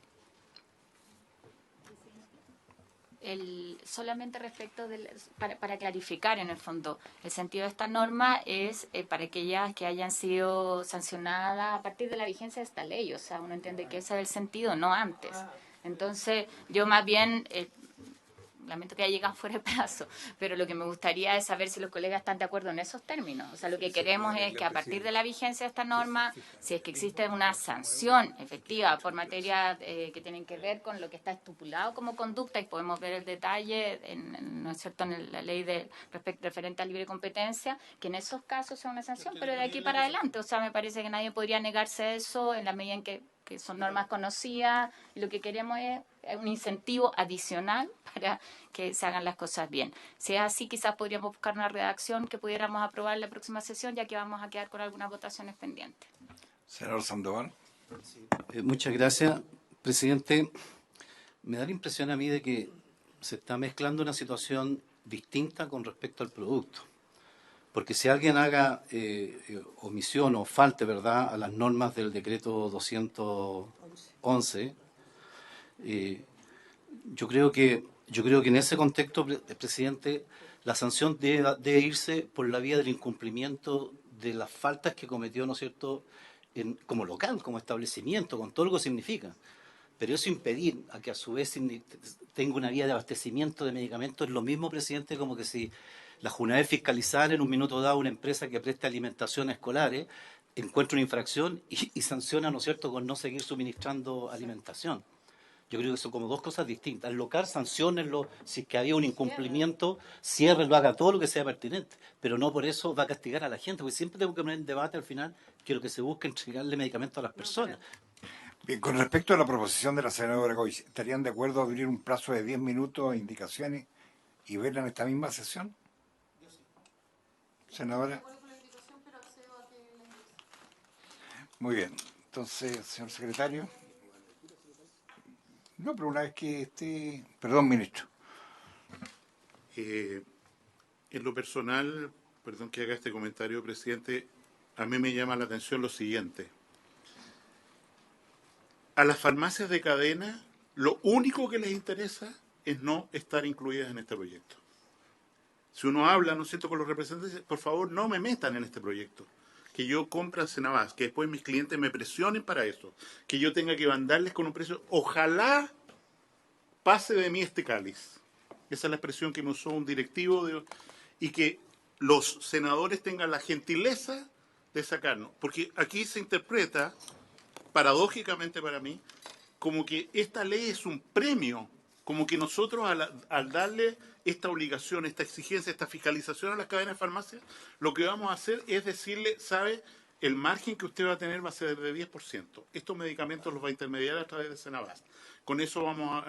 Solamente respecto para clarificar en el fondo, el sentido de esta norma es para aquellas que hayan sido sancionadas a partir de la vigencia de esta ley, o sea, uno entiende que ese es el sentido, no antes. Entonces, yo más bien lamento que haya llegado fuera de plazo, pero lo que me gustaría es saber si los colegas están de acuerdo en esos términos. O sea, lo que queremos es que a partir de la vigencia de esta norma, si es que existe una sanción efectiva por materia que tienen que ver con lo que está estipulado como conducta, y podemos ver el detalle, ¿no es cierto?, en la ley referente a libre competencia, que en esos casos sea una sanción, pero de aquí para adelante. O sea, me parece que nadie podría negarse eso en la medida en que son normas conocidas, y lo que queremos es un incentivo adicional para que se hagan las cosas bien. Si es así, quizás podríamos buscar una redacción que pudiéramos aprobar en la próxima sesión, ya que vamos a quedar con algunas votaciones pendientes. Senador Sandoval. Muchas gracias, presidente. Me da la impresión a mí de que se está mezclando una situación distinta con respecto al producto. Porque si alguien haga omisión o falte, ¿verdad?, a las normas del decreto 211, yo creo que en ese contexto, presidente, la sanción debe irse por la vía del incumplimiento de las faltas que cometió, ¿no es cierto?, como local, como establecimiento, con todo lo que significa. Pero eso impedir a que a su vez tenga una vía de abastecimiento de medicamentos es lo mismo, presidente, como que si la Junaed fiscalizara en un minuto dado una empresa que preste alimentación a escolares, encuentra una infracción y sanciona, ¿no es cierto?, con no seguir suministrando alimentación. Yo creo que son como dos cosas distintas. El local, sanciónenlo, si es que había un incumplimiento, ciérrenlo, haga todo lo que sea pertinente, pero no por eso va a castigar a la gente, porque siempre tengo que poner en debate al final que lo que se busca es entregarle medicamentos a las personas. Bien, con respecto a la proposición de la senadora Goy, ¿estarían de acuerdo a abrir un plazo de 10 minutos a indicaciones y verla en esta misma sesión? Senadora. Muy bien. Entonces, señor secretario. No, pero una vez que esté... Perdón, ministro. En lo personal, perdón que haga este comentario, presidente, a mí me llama la atención lo siguiente. A las farmacias de cadena, lo único que les interesa es no estar incluidas en este proyecto. Si uno habla, ¿no es cierto?, con los representantes, por favor, no me metan en este proyecto. Que yo compre en Senabás, que después mis clientes me presionen para eso, que yo tenga que mandarles con un precio. Ojalá pase de mí este cáliz. Esa es la expresión que me usó un directivo, y que los senadores tengan la gentileza de sacarnos. Porque aquí se interpreta, paradójicamente para mí, como que esta ley es un premio, como que nosotros al darle esta obligación, esta exigencia, esta fiscalización a las cadenas de farmacia, lo que vamos a hacer es decirle, ¿sabe? El margen que usted va a tener va a ser de 10%. Estos medicamentos los va a intermediar a través de Senabás. Con eso vamos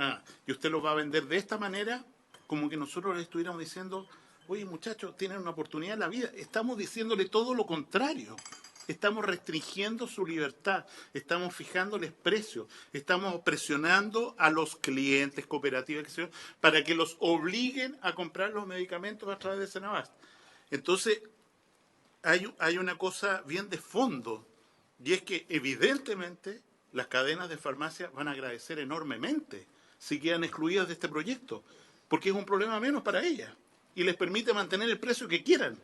y usted los va a vender de esta manera, como que nosotros le estuviéramos diciendo, oye muchachos, tienen una oportunidad en la vida. Estamos diciéndole todo lo contrario. Estamos restringiendo su libertad, estamos fijándoles precios, estamos presionando a los clientes, cooperativas, para que los obliguen a comprar los medicamentos a través de Senabás. Entonces, hay una cosa bien de fondo, y es que evidentemente las cadenas de farmacia van a agradecer enormemente si quedan excluidas de este proyecto, porque es un problema menos para ellas y les permite mantener el precio que quieran,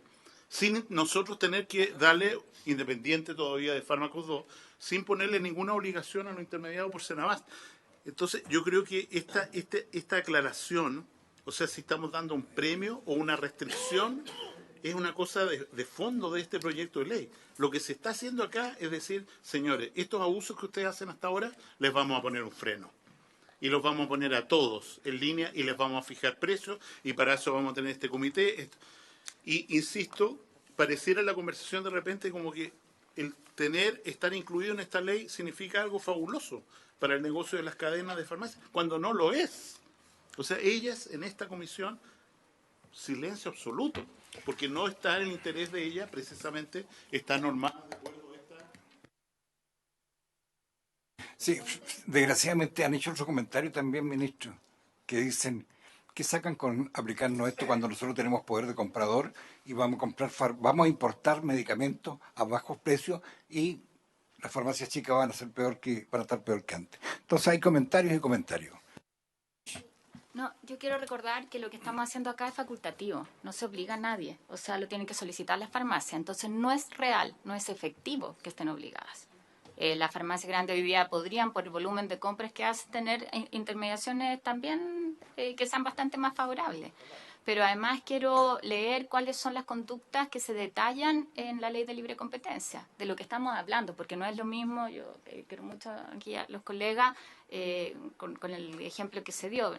sin nosotros tener que darle, independiente todavía de Fármacos 2, sin ponerle ninguna obligación a lo intermediado por Senabás. Entonces, yo creo que esta aclaración, o sea, si estamos dando un premio o una restricción, es una cosa de fondo de este proyecto de ley. Lo que se está haciendo acá es decir, señores, estos abusos que ustedes hacen hasta ahora, les vamos a poner un freno. Y los vamos a poner a todos en línea y les vamos a fijar precios, y para eso vamos a tener este comité. Y insisto, pareciera la conversación de repente como que el estar incluido en esta ley significa algo fabuloso para el negocio de las cadenas de farmacia, cuando no lo es. O sea, ellas en esta comisión, silencio absoluto, porque no está en el interés de ella, precisamente está normada de acuerdo a esta. Sí, desgraciadamente han hecho otro comentario también, ministro, que dicen... ¿Qué sacan con aplicarnos esto cuando nosotros tenemos poder de comprador y vamos a importar medicamentos a bajos precios y las farmacias chicas van a estar peor que antes? Entonces hay comentarios y comentarios. No, yo quiero recordar que lo que estamos haciendo acá es facultativo, no se obliga a nadie, o sea, lo tienen que solicitar las farmacias, entonces no es real, no es efectivo que estén obligadas. Las farmacias grandes hoy día podrían, por el volumen de compras que hacen, tener intermediaciones también que sean bastante más favorables. Pero además quiero leer cuáles son las conductas que se detallan en la ley de libre competencia, de lo que estamos hablando, porque no es lo mismo, yo quiero mucho aquí a los colegas, con el ejemplo que se dio.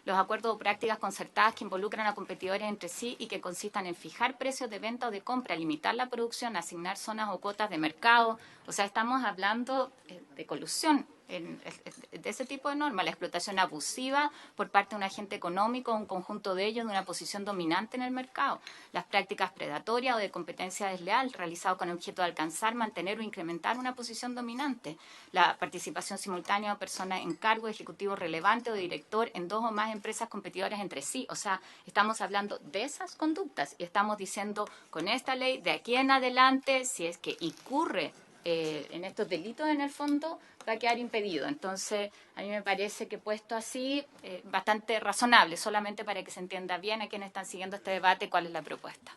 Los acuerdos o prácticas concertadas que involucran a competidores entre sí y que consistan en fijar precios de venta o de compra, limitar la producción, asignar zonas o cuotas de mercado. O sea, estamos hablando de colusión. De ese tipo de normas, la explotación abusiva por parte de un agente económico, un conjunto de ellos de una posición dominante en el mercado, las prácticas predatorias o de competencia desleal realizadas con el objeto de alcanzar, mantener o incrementar una posición dominante, la participación simultánea de personas en cargo ejecutivo relevante o director en dos o más empresas competidoras entre sí. O sea, estamos hablando de esas conductas y estamos diciendo con esta ley de aquí en adelante, si es que incurre en estos delitos en el fondo, va a quedar impedido. Entonces, a mí me parece que puesto así, bastante razonable, solamente para que se entienda bien a quienes están siguiendo este debate cuál es la propuesta.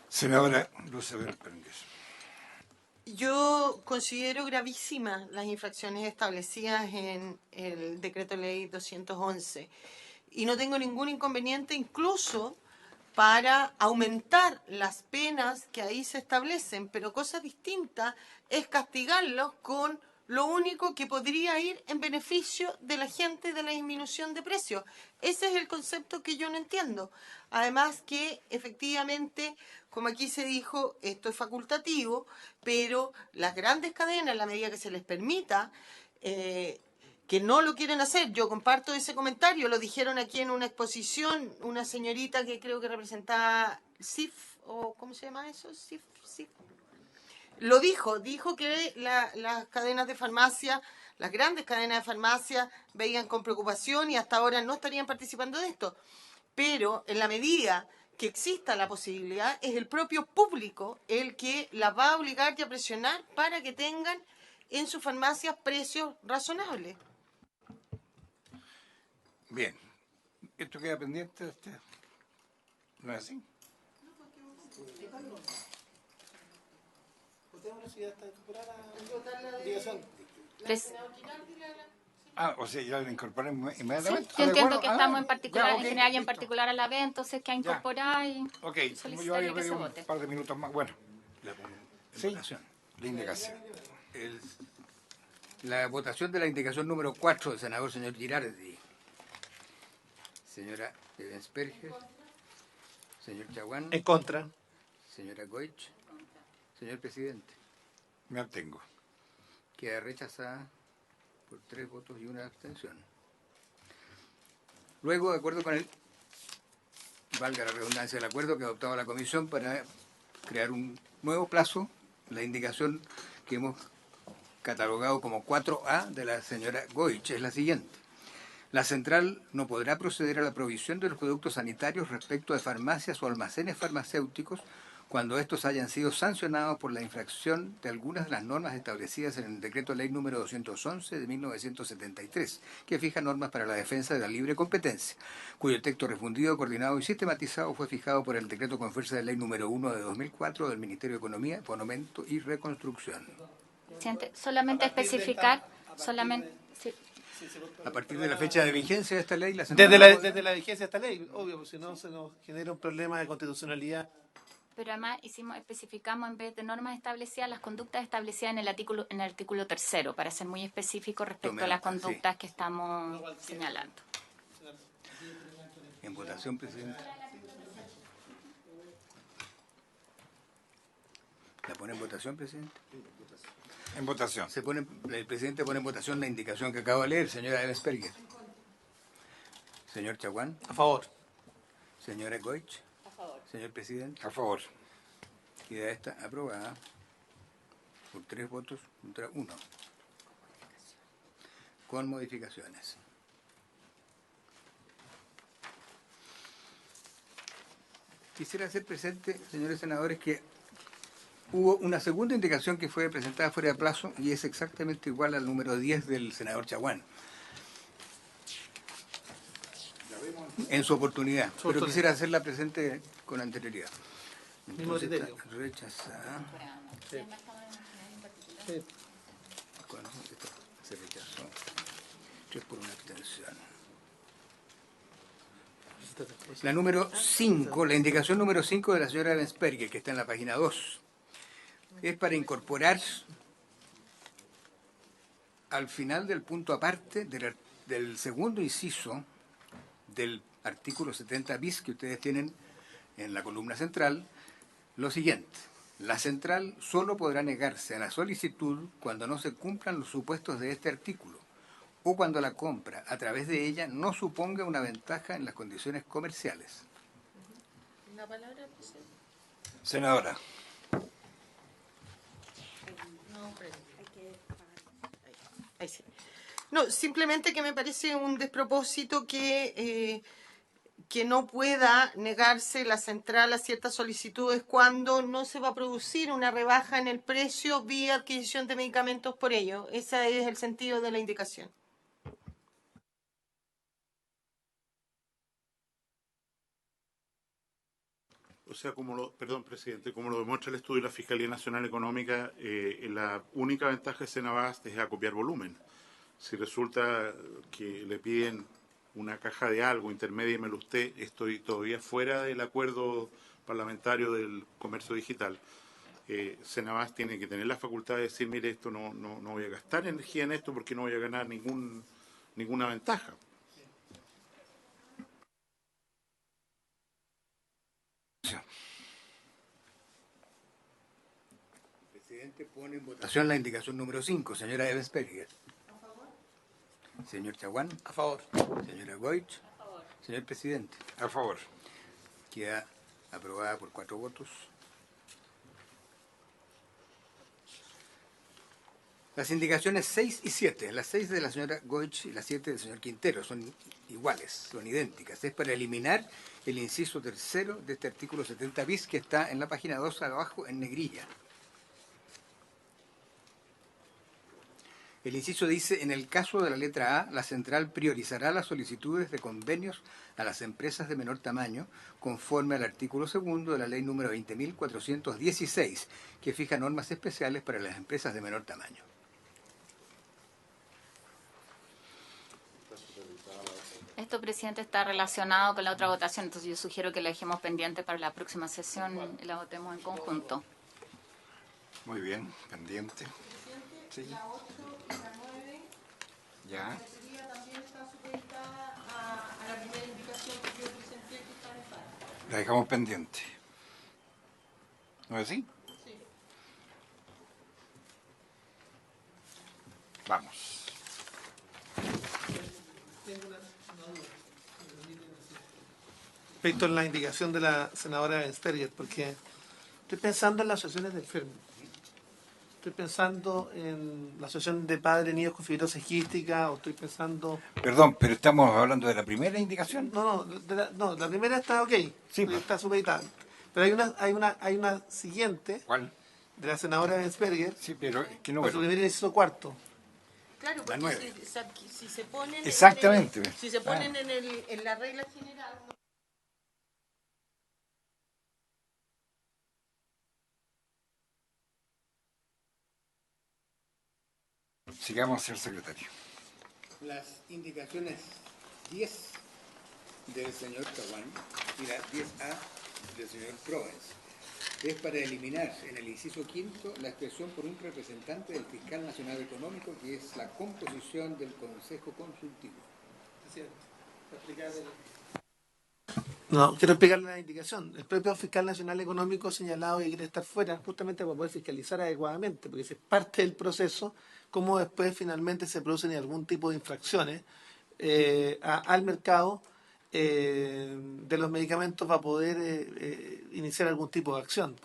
Senadora Lucebel Pérez. Yo considero gravísimas las infracciones establecidas en el decreto ley 211 y no tengo ningún inconveniente incluso para aumentar las penas que ahí se establecen, pero cosa distinta es castigarlos con lo único que podría ir en beneficio de la gente de la disminución de precios. Ese es el concepto que yo no entiendo. Además que efectivamente, como aquí se dijo, esto es facultativo, pero las grandes cadenas, en la medida que se les permita, que no lo quieren hacer. Yo comparto ese comentario, lo dijeron aquí en una exposición, una señorita que creo que representaba CIF, o ¿cómo se llama eso? CIF. Lo dijo que las cadenas de farmacia, las grandes cadenas de farmacia, veían con preocupación y hasta ahora no estarían participando de esto. Pero en la medida que exista la posibilidad, es el propio público el que las va a obligar y a presionar para que tengan en sus farmacias precios razonables. Bien. ¿Esto queda pendiente? ¿No es así? O sea, ya lo incorporé inmediatamente. Sí, yo entiendo que estamos en ya, particular, ok, en general y en listo. particular a la vez, entonces que ha incorporado y Ok, yo solicitaría que se un vote. par de minutos más. Bueno, La pongo en sí, votación. la indicación. La votación de la indicación número 4 del senador señor Girardi. Señora Evensperger. Señor Chaguán. En contra. Señora Goich. Señor presidente. Me abstengo. Queda rechazada por 3 votos y una abstención. Luego, de acuerdo con el, valga la redundancia, el acuerdo que ha adoptado la comisión para crear un nuevo plazo, la indicación que hemos catalogado como 4A de la señora Goich es la siguiente. La central no podrá proceder a la provisión de los productos sanitarios respecto de farmacias o almacenes farmacéuticos cuando estos hayan sido sancionados por la infracción de algunas de las normas establecidas en el Decreto Ley número 211 de 1973, que fija normas para la defensa de la libre competencia, cuyo texto refundido, coordinado y sistematizado fue fijado por el Decreto con fuerza de Ley número 1 de 2004 del Ministerio de Economía, Fomento y Reconstrucción. Solamente especificar, solamente... Sí. A partir de la fecha de vigencia de esta ley, la central Desde la vigencia de esta ley, obvio, si no se nos genera un problema de constitucionalidad. Pero además especificamos en vez de normas establecidas, las conductas establecidas en el artículo 3º, para ser muy específico respecto a las conductas que estamos señalando. En votación, presidente. ¿La pone en votación, presidente? En votación. El presidente pone en votación la indicación que acabo de leer, señora Evensperger. Señor Chaguán. A favor. Señora Goich. A favor. Señor presidente. A favor. Queda esta aprobada por 3 votos contra 1. Con modificaciones. Quisiera hacer presente, señores senadores, que hubo una segunda indicación que fue presentada fuera de plazo y es exactamente igual al número 10 del senador Chaguán. En su oportunidad. Pero quisiera hacerla presente con anterioridad. Entonces, está rechazada. Sí. Sí. Se rechazó. 3 por una abstención. La número 5, la indicación número 5 de la señora Ebensperger, que está en la página 2, es para incorporar al final del punto aparte del segundo inciso del artículo 70 bis que ustedes tienen en la columna central, lo siguiente: la central solo podrá negarse a la solicitud cuando no se cumplan los supuestos de este artículo o cuando la compra a través de ella no suponga una ventaja en las condiciones comerciales. ¿La palabra, presidente? Senadora. No, ahí sí. No, simplemente que me parece un despropósito que no pueda negarse la central a ciertas solicitudes cuando no se va a producir una rebaja en el precio vía adquisición de medicamentos por ello. Ese es el sentido de la indicación. O sea, perdón, presidente, como lo demuestra el estudio de la Fiscalía Nacional Económica, la única ventaja de Senabast es acopiar volumen. Si resulta que le piden una caja de algo, intermédiemelo usted, estoy todavía fuera del acuerdo parlamentario del comercio digital. Senabast tiene que tener la facultad de decir, mire, esto no voy a gastar energía en esto porque no voy a ganar ninguna ventaja. El presidente pone en votación la indicación número 5, señora Ebensperger. ¿A favor? Señor Chaguán. A favor. Señora Goich. A favor. Señor presidente. A favor. Queda aprobada por 4 votos. Las indicaciones 6 y 7, las 6 de la señora Goich y las 7 del señor Quintero, son iguales, son idénticas. Es para eliminar el inciso tercero de este artículo 70 bis que está en la página 2 abajo en negrilla. El inciso dice: en el caso de la letra A, la central priorizará las solicitudes de convenios a las empresas de menor tamaño, conforme al artículo 2 de la ley número 20.416, que fija normas especiales para las empresas de menor tamaño. Esto, presidente, está relacionado con la otra votación, entonces yo sugiero que la dejemos pendiente para la próxima sesión y la votemos en conjunto. Muy bien, pendiente. Sí. La 8 y la 9, Ya. la secretaría también está supeditada a la primera indicación que yo presenté, que está en paro. La dejamos pendiente. ¿No es así? Sí. Vamos. Respecto a la indicación de la senadora Ebensperger, porque estoy pensando en las asociaciones de enfermos. Estoy pensando en la asociación de padres niños con fibrosis quística, o estoy pensando... Perdón, pero estamos hablando de la primera indicación. No, la primera está ok, Sí, porque está supeditada. Pero hay una siguiente, ¿Cuál? de la senadora Ebensperger, Sí, pero ¿qué para número? suprimir el inciso cuarto. Claro, La porque 9. si se ponen Exactamente. si se ponen en la regla general, Sigamos, señor secretario. Las indicaciones 10 del señor Chaguán y la 10A del señor Provence es para eliminar en el inciso quinto la expresión por un representante del fiscal nacional económico, que es la composición del Consejo Consultivo. No, quiero explicarle la indicación. El propio fiscal nacional económico ha señalado que quiere estar fuera justamente para poder fiscalizar adecuadamente, porque si es parte del proceso, cómo después finalmente se producen algún tipo de infracciones al mercado de los medicamentos para poder iniciar algún tipo de acción,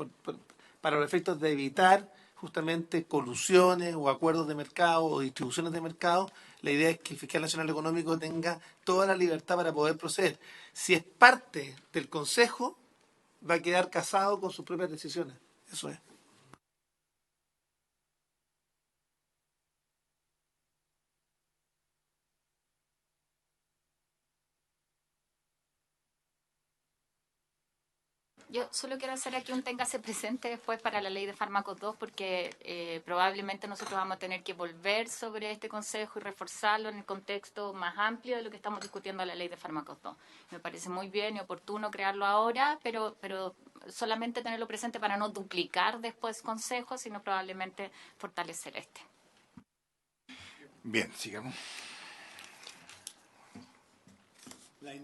para los efectos de evitar justamente colusiones o acuerdos de mercado o distribuciones de mercado. La idea es que el fiscal nacional económico tenga toda la libertad para poder proceder. Si es parte del Consejo, va a quedar casado con sus propias decisiones. Eso es. Yo solo quiero hacer aquí un téngase presente después para la ley de fármacos 2, porque probablemente nosotros vamos a tener que volver sobre este consejo y reforzarlo en el contexto más amplio de lo que estamos discutiendo en la ley de fármacos 2. Me parece muy bien y oportuno crearlo ahora, pero solamente tenerlo presente para no duplicar después consejos, sino probablemente fortalecer este. Bien, sigamos. La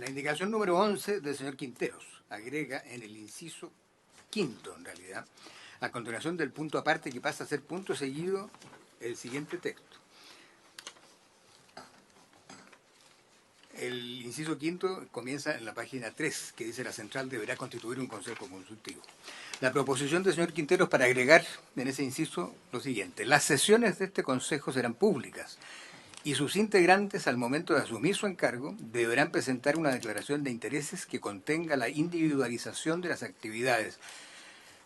indicación número 11 del señor Quinteros agrega en el inciso quinto, en realidad, a continuación del punto aparte que pasa a ser punto seguido, el siguiente texto. El inciso quinto comienza en la página 3, que dice: la central deberá constituir un consejo consultivo. La proposición del señor Quinteros para agregar en ese inciso lo siguiente: las sesiones de este consejo serán públicas y sus integrantes, al momento de asumir su encargo, deberán presentar una declaración de intereses que contenga la individualización de las actividades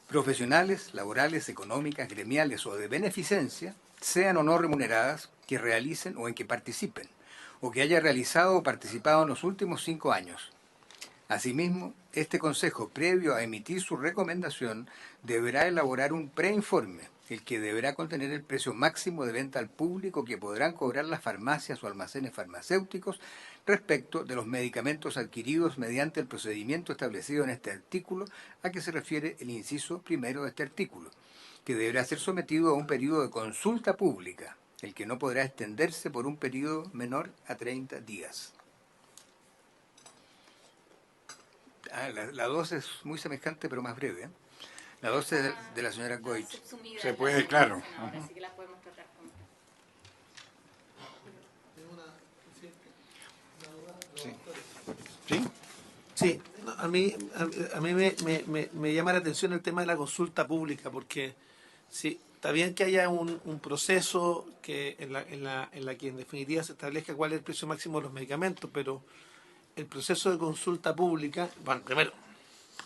profesionales, laborales, económicas, gremiales o de beneficencia, sean o no remuneradas, que realicen o en que participen, o que haya realizado o participado en los últimos 5 años. Asimismo, este Consejo, previo a emitir su recomendación, deberá elaborar un preinforme, el que deberá contener el precio máximo de venta al público que podrán cobrar las farmacias o almacenes farmacéuticos respecto de los medicamentos adquiridos mediante el procedimiento establecido en este artículo, a que se refiere el inciso primero de este artículo, que deberá ser sometido a un periodo de consulta pública, el que no podrá extenderse por un periodo menor a 30 días. La 2 es muy semejante, pero más breve, ¿eh? La 12 es de la señora Goich. Se puede, claro. Así que la podemos tratar como... Sí. ¿Sí? Sí, no, a mí me llama la atención el tema de la consulta pública, porque sí, está bien que haya un proceso que en la que en definitiva se establezca cuál es el precio máximo de los medicamentos, pero el proceso de consulta pública, bueno, primero,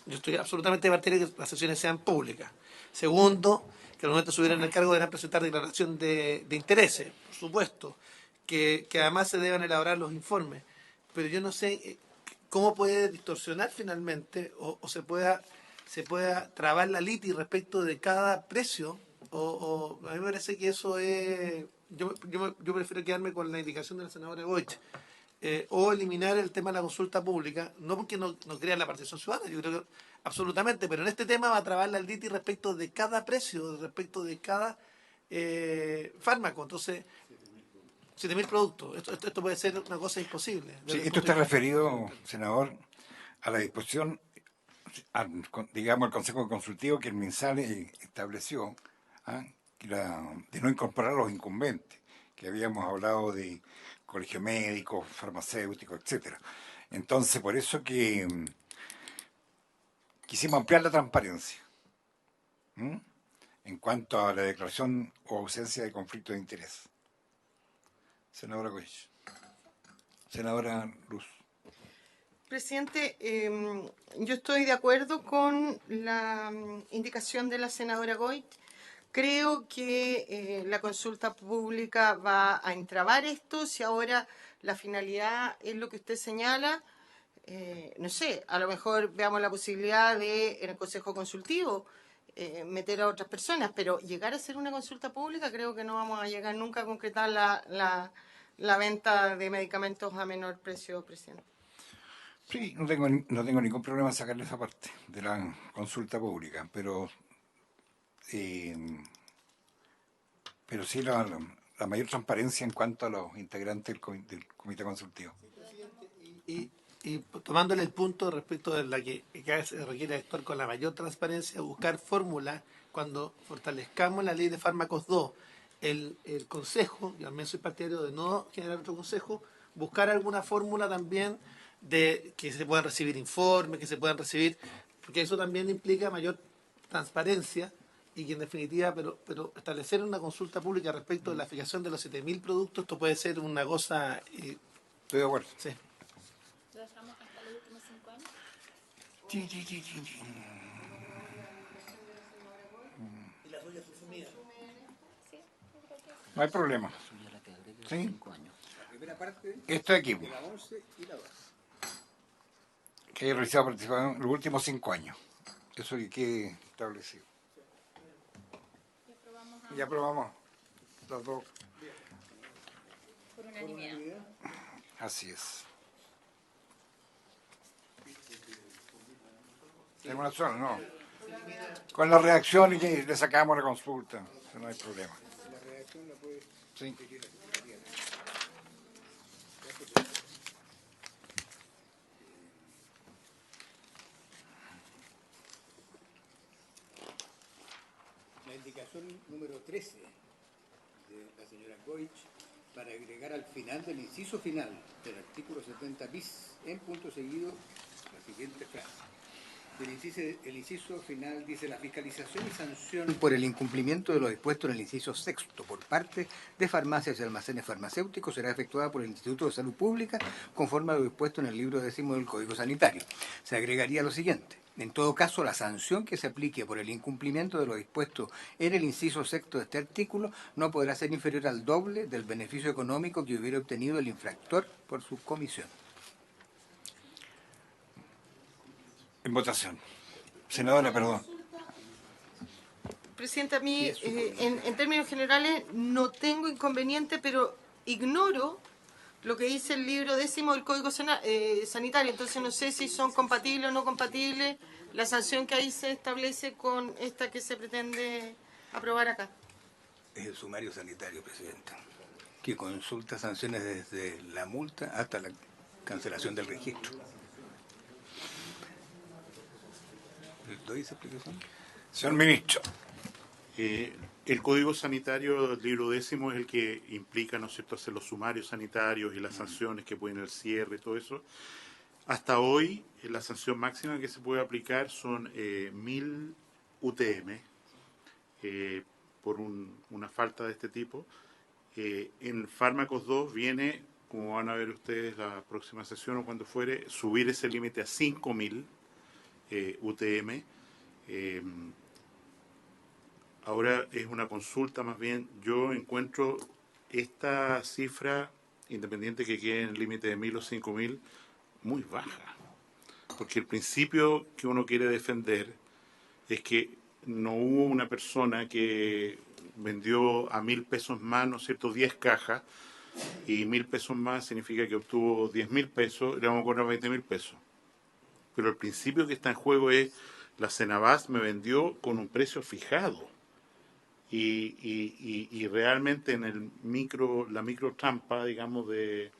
yo estoy absolutamente partidario de que las sesiones sean públicas. Segundo, que al momento de subir en el cargo deberán presentar declaración de intereses, por supuesto, que además se deban elaborar los informes. Pero yo no sé cómo puede distorsionar finalmente o se pueda trabar la litis respecto de cada precio. A mí me parece que eso es... Yo prefiero quedarme con la indicación de la senadora Goich. O eliminar el tema de la consulta pública, no porque no crea la participación ciudadana, yo creo que absolutamente, pero en este tema va a trabar la litis respecto de cada precio, respecto de cada fármaco. Entonces, 7.000 productos, esto puede ser una cosa imposible. Sí, esto está referido, senador, a la disposición, digamos, el Consejo Consultivo que el MinSal estableció, de no incorporar los incumbentes, que habíamos hablado de colegio médico, farmacéutico, etcétera. Entonces, por eso que quisimos ampliar la transparencia en cuanto a la declaración o ausencia de conflicto de interés. Senadora Goich. Senadora Luz. Presidente, yo estoy de acuerdo con la indicación de la senadora Goich. Creo que la consulta pública va a entrabar esto. Si ahora la finalidad es lo que usted señala, no sé, a lo mejor veamos la posibilidad de, en el Consejo Consultivo, meter a otras personas, pero llegar a hacer una consulta pública creo que no vamos a llegar nunca a concretar la venta de medicamentos a menor precio, presidente. Sí, no tengo ningún problema en sacarle esa parte de la consulta pública, pero sí la mayor transparencia en cuanto a los integrantes del comité consultivo. Y tomándole el punto respecto de la que se requiere actuar con la mayor transparencia, buscar fórmulas cuando fortalezcamos la ley de fármacos 2, el consejo, yo al menos soy partidario de no generar otro consejo, buscar alguna fórmula también de que se puedan recibir informes, que se puedan recibir, porque eso también implica mayor transparencia y que en definitiva, pero establecer una consulta pública respecto de la fijación de los 7.000 productos, esto puede ser una cosa... Estoy de acuerdo. Sí. ¿Lo dejamos hasta los últimos 5 años? Sí. ¿Y la suya se sumida? Sí, yo creo que... No hay problema. ¿Sí? La primera parte Esto de aquí. de la 11 y la 2. que haya realizado participación en los últimos 5 años. Eso que quede establecido. Ya aprobamos los dos. Por unanimidad. Así es. En una sola, no. Con la reacción y que le sacamos la consulta, no hay problema. La redacción la puede Sí. seguir la Secretaría. La indicación número 13 de la señora Goich para agregar al final del inciso final del artículo 70 bis en punto seguido la siguiente frase. El inciso final dice: la fiscalización y sanción por el incumplimiento de lo dispuesto en el inciso sexto por parte de farmacias y almacenes farmacéuticos será efectuada por el Instituto de Salud Pública conforme a lo dispuesto en el libro 10 del Código Sanitario. Se agregaría lo siguiente: en todo caso, la sanción que se aplique por el incumplimiento de lo dispuesto en el inciso sexto de este artículo no podrá ser inferior al doble del beneficio económico que hubiera obtenido el infractor por su comisión. En votación. Senadora, perdón. Presidente, a mí, en términos generales, no tengo inconveniente, pero ignoro lo que dice el libro 10 del Código Sanitario. Entonces, no sé si son compatibles o no compatibles la sanción que ahí se establece con esta que se pretende aprobar acá. Es el sumario sanitario, Presidenta, que consulta sanciones desde la multa hasta la cancelación del registro. ¿Doy esa explicación? Señor Ministro. El Código Sanitario del libro 10 es el que implica, ¿no es cierto?, hacer los sumarios sanitarios y las sanciones que pueden el cierre y todo eso. Hasta hoy, la sanción máxima que se puede aplicar son 1.000 UTM por una falta de este tipo. En Fármacos 2 viene, como van a ver ustedes la próxima sesión o cuando fuere, subir ese límite a 5.000 UTM. Ahora es una consulta más bien. Yo encuentro esta cifra, independiente que quede en el límite de 1.000 o 5.000, muy baja. Porque el principio que uno quiere defender es que no hubo una persona que vendió a 1.000 pesos más, ¿no es cierto?, 10 cajas, y 1.000 pesos más significa que obtuvo 10.000 pesos, y le vamos a cobrar 20.000 pesos. Pero el principio que está en juego es: la Cenabast me vendió con un precio fijado. Y realmente en la micro trampa, digamos, de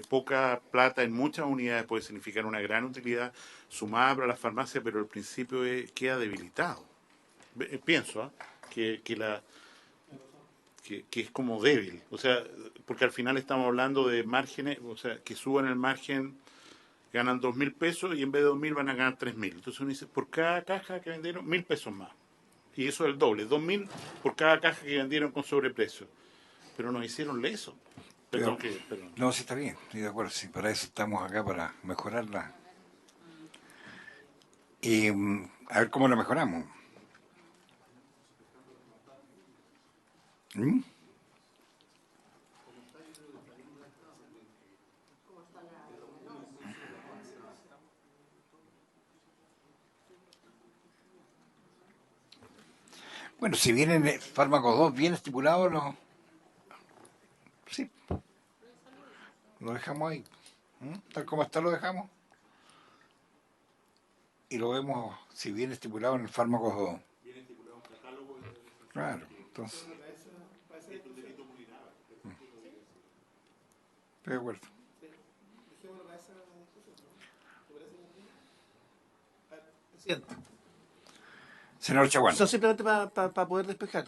poca plata en muchas unidades puede significar una gran utilidad sumada para la farmacia, pero el principio queda debilitado. Pienso que es como débil. O sea, porque al final estamos hablando de márgenes, o sea, que suban el margen, ganan 2.000 pesos y en vez de 2.000 van a ganar 3.000. Entonces uno dice, por cada caja que vendieron, 1.000 pesos más. Y eso es el doble, 2.000 por cada caja que vendieron con sobreprecio. Pero nos hicieron eso. Perdón. No, sí está bien, estoy de acuerdo. Sí, para eso estamos acá, para mejorarla. Y a ver cómo la mejoramos. ¿Mm? Bueno, si viene en el fármaco 2 bien estipulado, sí, lo dejamos ahí. Tal como está lo dejamos. Y lo vemos, si viene estipulado en el fármaco 2. Viene estipulado en catálogo. Claro, entonces. Estoy de acuerdo. Presidente. Senador Chaguán. Eso simplemente para poder despejar.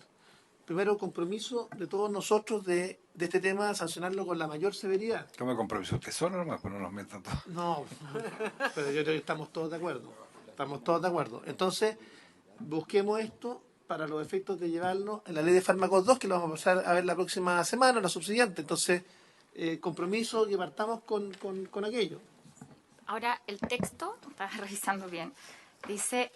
Primero, compromiso de todos nosotros de este tema, sancionarlo con la mayor severidad. Tome compromiso usted solo nomás, pero no nos metan todos. No, pero yo creo que estamos todos de acuerdo. Estamos todos de acuerdo. Entonces, busquemos esto para los efectos de llevarlo en la ley de fármacos 2, que lo vamos a pasar a ver la próxima semana, la subsiguiente. Entonces, compromiso que partamos con aquello. Ahora, el texto, estaba revisando bien, dice,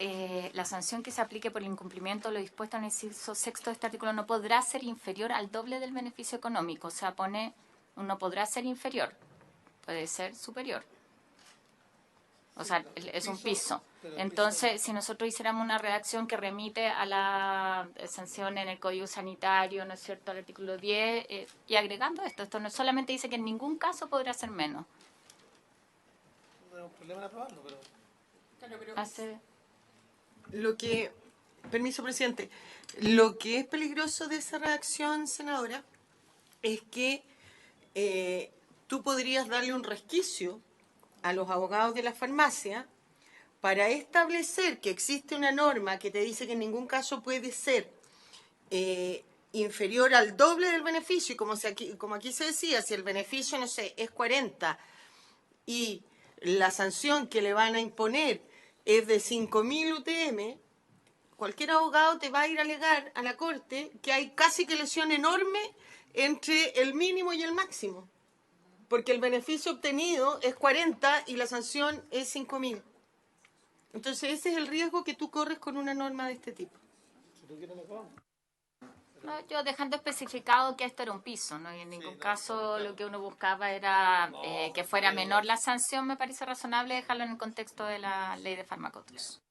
la sanción que se aplique por el incumplimiento de lo dispuesto en el inciso sexto de este artículo no podrá ser inferior al doble del beneficio económico. O sea, pone, no podrá ser inferior, puede ser superior. O sea, es un piso. Entonces, si nosotros hiciéramos una redacción que remite a la sanción en el Código Sanitario, ¿no es cierto?, al artículo 10, y agregando esto no solamente dice que en ningún caso podrá ser menos. No tenemos problema en aprobarlo, pero... Hace... Lo que, permiso, presidente, lo que es peligroso de esa redacción, senadora, es que tú podrías darle un resquicio a los abogados de la farmacia para establecer que existe una norma que te dice que en ningún caso puede ser inferior al doble del beneficio, y como aquí se decía, si el beneficio, no sé, es 40 y la sanción que le van a imponer es de 5.000 UTM, cualquier abogado te va a ir a alegar a la Corte que hay casi que lesión enorme entre el mínimo y el máximo, porque el beneficio obtenido es 40 y la sanción es 5.000. Entonces ese es el riesgo que tú corres con una norma de este tipo. No, yo dejando especificado que esto era un piso, ¿no? Y en ningún caso lo que uno buscaba era que fuera menor la sanción. Me parece razonable dejarlo en el contexto de la ley de farmacóticos.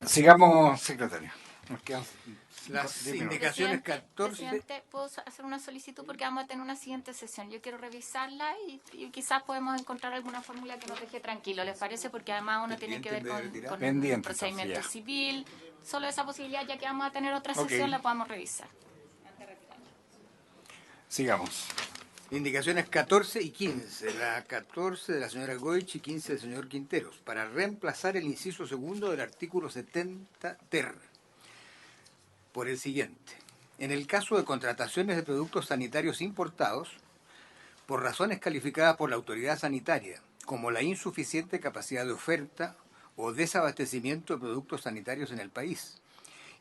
Sigamos, secretario. Nos quedan Las 10 minutos. indicaciones 14... Presidente, ¿puedo hacer una solicitud? Porque vamos a tener una siguiente sesión. Yo quiero revisarla y quizás podemos encontrar alguna fórmula que nos deje tranquilo. ¿Les parece? Porque además uno tiene que ver con el Pendiente, procedimiento entonces, ya. civil. Solo esa posibilidad, ya que vamos a tener otra sesión, Ok. la podamos revisar. Sigamos. Indicaciones 14 y 15. La 14 de la señora Goich y 15 del señor Quinteros, para reemplazar el inciso segundo del artículo 70 ter por el siguiente. En el caso de contrataciones de productos sanitarios importados, por razones calificadas por la autoridad sanitaria, como la insuficiente capacidad de oferta o desabastecimiento de productos sanitarios en el país,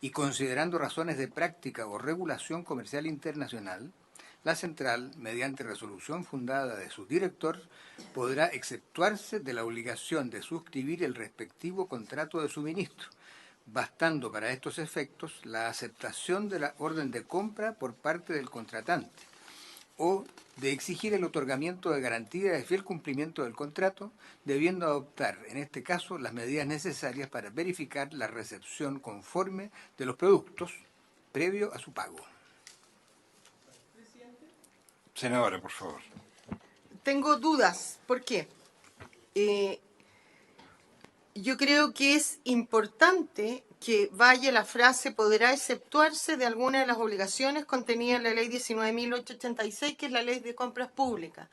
y considerando razones de práctica o regulación comercial internacional, la central, mediante resolución fundada de su director, podrá exceptuarse de la obligación de suscribir el respectivo contrato de suministro, bastando para estos efectos la aceptación de la orden de compra por parte del contratante, o de exigir el otorgamiento de garantía de fiel cumplimiento del contrato, debiendo adoptar, en este caso, las medidas necesarias para verificar la recepción conforme de los productos, previo a su pago. Senadora, por favor. Tengo dudas. ¿Por qué? Yo creo que es importante que vaya la frase podrá exceptuarse de alguna de las obligaciones contenidas en la ley 19.886, que es la ley de compras públicas.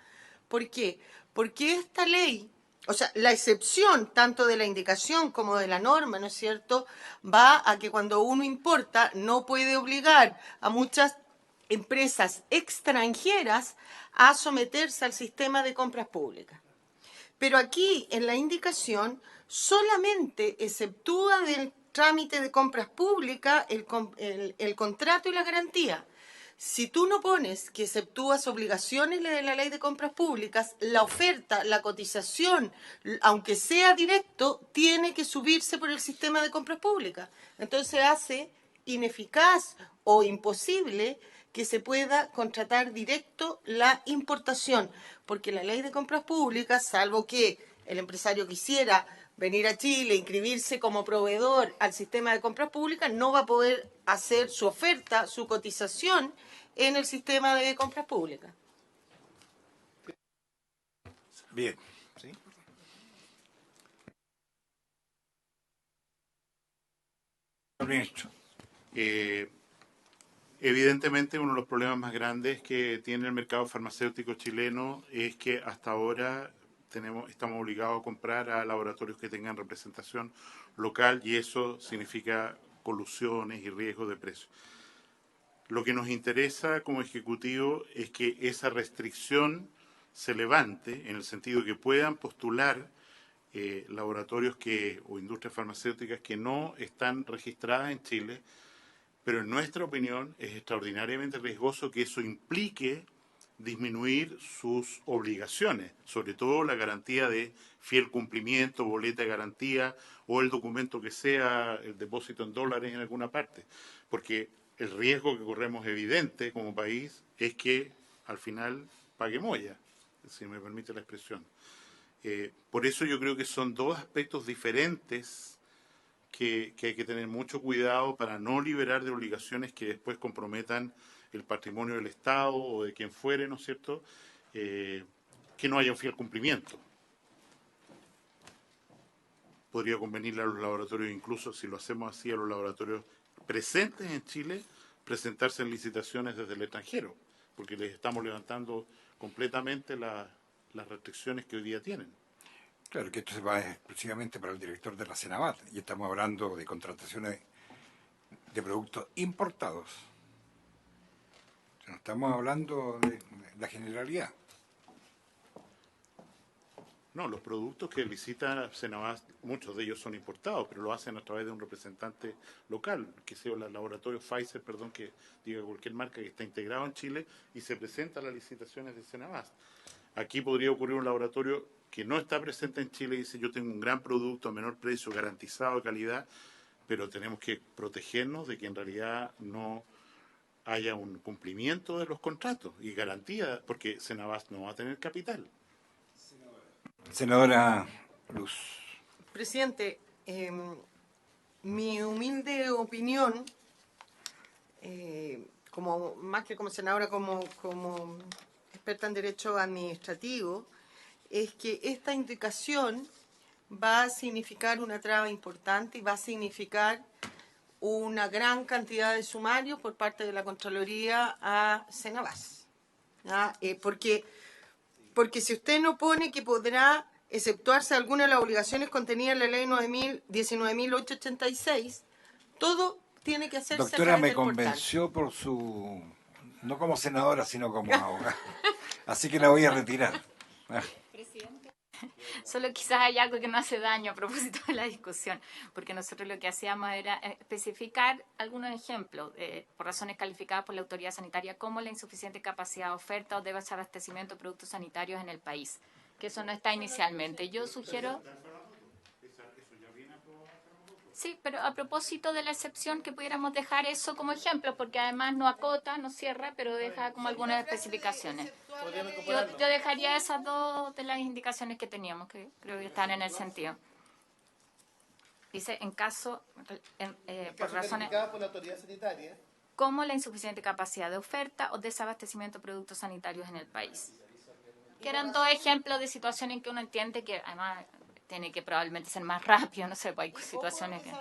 ¿Por qué? Porque esta ley, o sea, la excepción tanto de la indicación como de la norma, ¿no es cierto?, va a que cuando uno importa no puede obligar a muchas empresas extranjeras a someterse al sistema de compras públicas. Pero aquí, en la indicación, solamente exceptúa del trámite de compras públicas el contrato y la garantía. Si tú no pones que exceptúas obligaciones de la ley de compras públicas, la oferta, la cotización, aunque sea directo, tiene que subirse por el sistema de compras públicas. Entonces hace ineficaz o imposible que se pueda contratar directo la importación, porque la ley de compras públicas, salvo que el empresario quisiera venir a Chile, inscribirse como proveedor al sistema de compras públicas, no va a poder hacer su oferta, su cotización en el sistema de compras públicas. Bien. ¿Sí? Ministro. Evidentemente, uno de los problemas más grandes que tiene el mercado farmacéutico chileno es que hasta ahora estamos obligados a comprar a laboratorios que tengan representación local, y eso significa colusiones y riesgos de precio. Lo que nos interesa como Ejecutivo es que esa restricción se levante, en el sentido que puedan postular laboratorios o industrias farmacéuticas que no están registradas en Chile, pero en nuestra opinión es extraordinariamente riesgoso que eso implique disminuir sus obligaciones, sobre todo la garantía de fiel cumplimiento, boleta de garantía o el documento que sea, el depósito en dólares en alguna parte. Porque el riesgo que corremos evidente como país es que al final pague molla, si me permite la expresión. Por eso yo creo que son dos aspectos diferentes que hay que tener mucho cuidado para no liberar de obligaciones que después comprometan el patrimonio del Estado o de quien fuere, ¿no es cierto?, que no haya un fiel cumplimiento. Podría convenirle a los laboratorios, incluso si lo hacemos así, a los laboratorios presentes en Chile, presentarse en licitaciones desde el extranjero, porque les estamos levantando completamente las restricciones que hoy día tienen. Claro, que esto se va exclusivamente para el director de la Senavat, y estamos hablando de contrataciones de productos importados. No estamos hablando de la generalidad. No, los productos que licita Senabast, muchos de ellos son importados, pero lo hacen a través de un representante local, que sea el laboratorio Pfizer, perdón, que diga cualquier marca que está integrado en Chile y se presenta a las licitaciones de Senabast. Aquí podría ocurrir un laboratorio que no está presente en Chile y dice: yo tengo un gran producto a menor precio, garantizado de calidad, pero tenemos que protegernos de que en realidad no haya un cumplimiento de los contratos y garantía, porque Senabast no va a tener capital. Senadora Luz. Presidente, mi humilde opinión, más que como senadora, como experta en derecho administrativo, es que esta indicación va a significar una traba importante y va a significar una gran cantidad de sumarios por parte de la Contraloría a Senabast. Porque si usted no pone que podrá exceptuarse alguna de las obligaciones contenidas en la ley 19.886, todo tiene que hacerse Doctora, a través me del portal. convenció por su... no como senadora, sino como abogada. Así que la voy a retirar. Presidente. Solo quizás hay algo que no hace daño a propósito de la discusión, porque nosotros lo que hacíamos era especificar algunos ejemplos, por razones calificadas por la autoridad sanitaria, como la insuficiente capacidad de oferta o de desabastecimiento de productos sanitarios en el país, que eso no está inicialmente. Yo sugiero... Sí, pero a propósito de la excepción, que pudiéramos dejar eso como ejemplo, porque además no acota, no cierra, pero deja como algunas especificaciones. Yo dejaría esas dos de las indicaciones que teníamos, que creo que están en el sentido. Dice, en caso, por razones por la autoridad sanitaria, como la insuficiente capacidad de oferta o desabastecimiento de productos sanitarios en el país. Que eran dos ejemplos de situaciones en que uno entiende que además tiene que probablemente ser más rápido, no sé, pues hay situaciones que...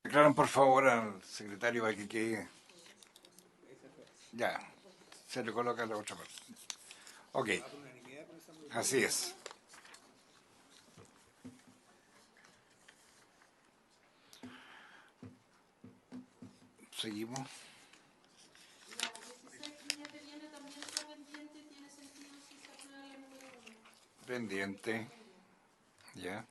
Declaran por favor al secretario para que quede... Ya, se le coloca la otra parte. Ok, así es. Seguimos. Pendiente. Ya.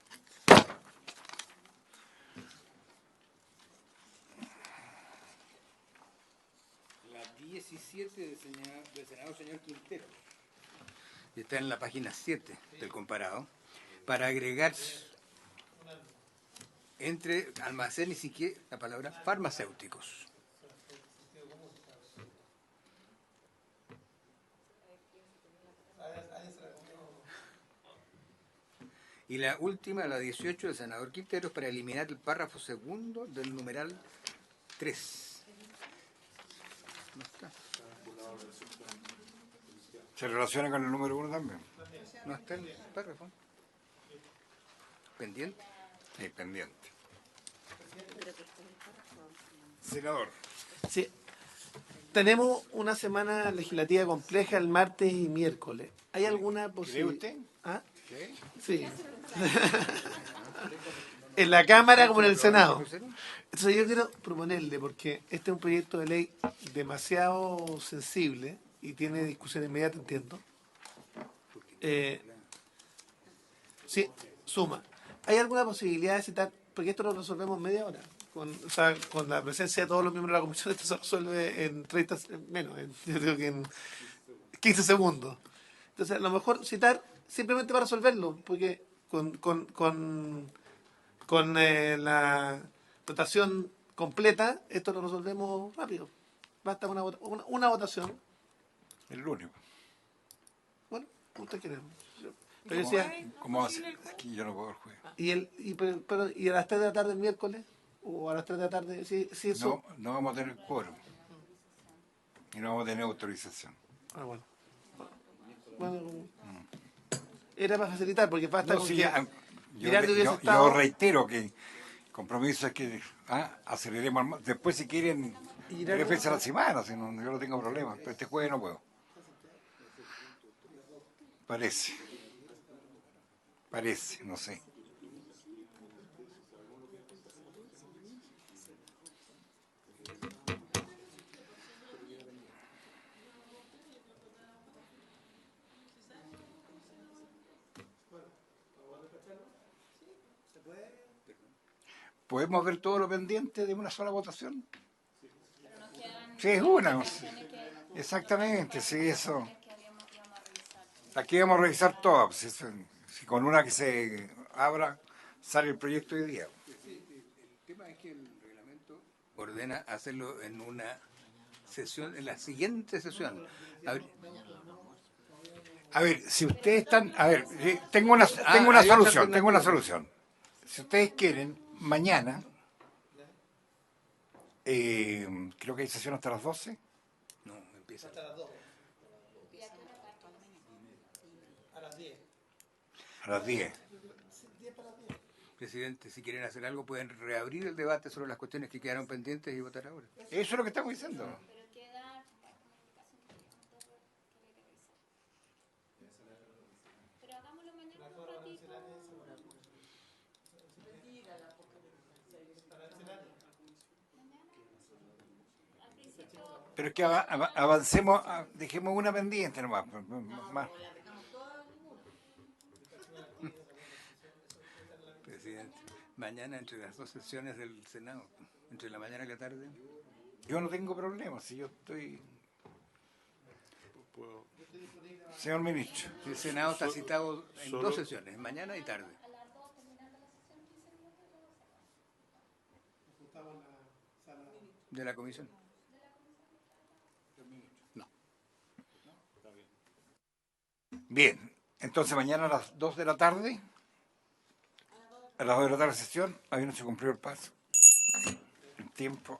La 17 del senador señor Quintero. Está en la página 7 del comparado. Para agregar entre almacenes y que la palabra farmacéuticos. Y la última, la 18 del senador Quintero, para eliminar el párrafo segundo del numeral 3. No está. ¿Se relaciona con el número 1 también? No está el párrafo. ¿Pendiente? Sí, pendiente. Senador. sí, tenemos una semana legislativa compleja el martes y miércoles. ¿Hay alguna ¿Cree posibilidad? usted? ¿Ah? Sí. En la Cámara como en el Senado. Entonces yo quiero proponerle, porque este es un proyecto de ley demasiado sensible y tiene discusión inmediata, entiendo. Sí, suma. ¿Hay alguna posibilidad de citar? Porque esto lo resolvemos en media hora. O sea, con la presencia de todos los miembros de la comisión, esto se resuelve en 30, menos, yo creo que en 15 segundos. Entonces, a lo mejor citar simplemente para resolverlo, porque con la votación completa, esto lo resolvemos rápido. Basta una votación. El lunes. Bueno, usted quiere. Pero yo decía, ¿Cómo hace? Aquí yo no puedo el jueves. ¿Y a las 3 de la tarde el miércoles? ¿O a las 3 de la tarde? Si eso... No vamos a tener quórum. Y no vamos a tener autorización. Ah, bueno. Bueno, era para facilitar, porque basta No, con sí, que yo, hubiese yo estado... reitero que el compromiso es que aceleremos. Después, si quieren, tres veces a la semana, si no, yo no tengo problema. Pero este jueves no puedo. Parece, no sé. ¿Podemos ver todo lo pendiente de una sola votación? Sí, es una. Exactamente, sí, eso. Aquí vamos a revisar todas. Si con una que se abra sale el proyecto hoy día. El tema es que el reglamento ordena hacerlo en una sesión, en la siguiente sesión. A ver, si ustedes están... A ver, tengo una solución. Si ustedes quieren, mañana, creo que hay sesión hasta las 12. No, empieza hasta las 2. A las 10. Presidente, si quieren hacer algo, pueden reabrir el debate sobre las cuestiones que quedaron pendientes y votar ahora. Eso es lo que estamos diciendo. Pero hagámoslo mañana un ratito. Pero es que avancemos, dejemos una pendiente nomás. Más. Presidente, mañana entre las dos sesiones del Senado, entre la mañana y la tarde. Yo no tengo problema, si yo estoy... Señor ministro. El Senado está citado en dos sesiones, mañana y tarde. ¿De la comisión? No. Bien, entonces mañana a las 2 de la tarde, a las 2 de la tarde sesión, ahí no se cumplió el paso, el tiempo.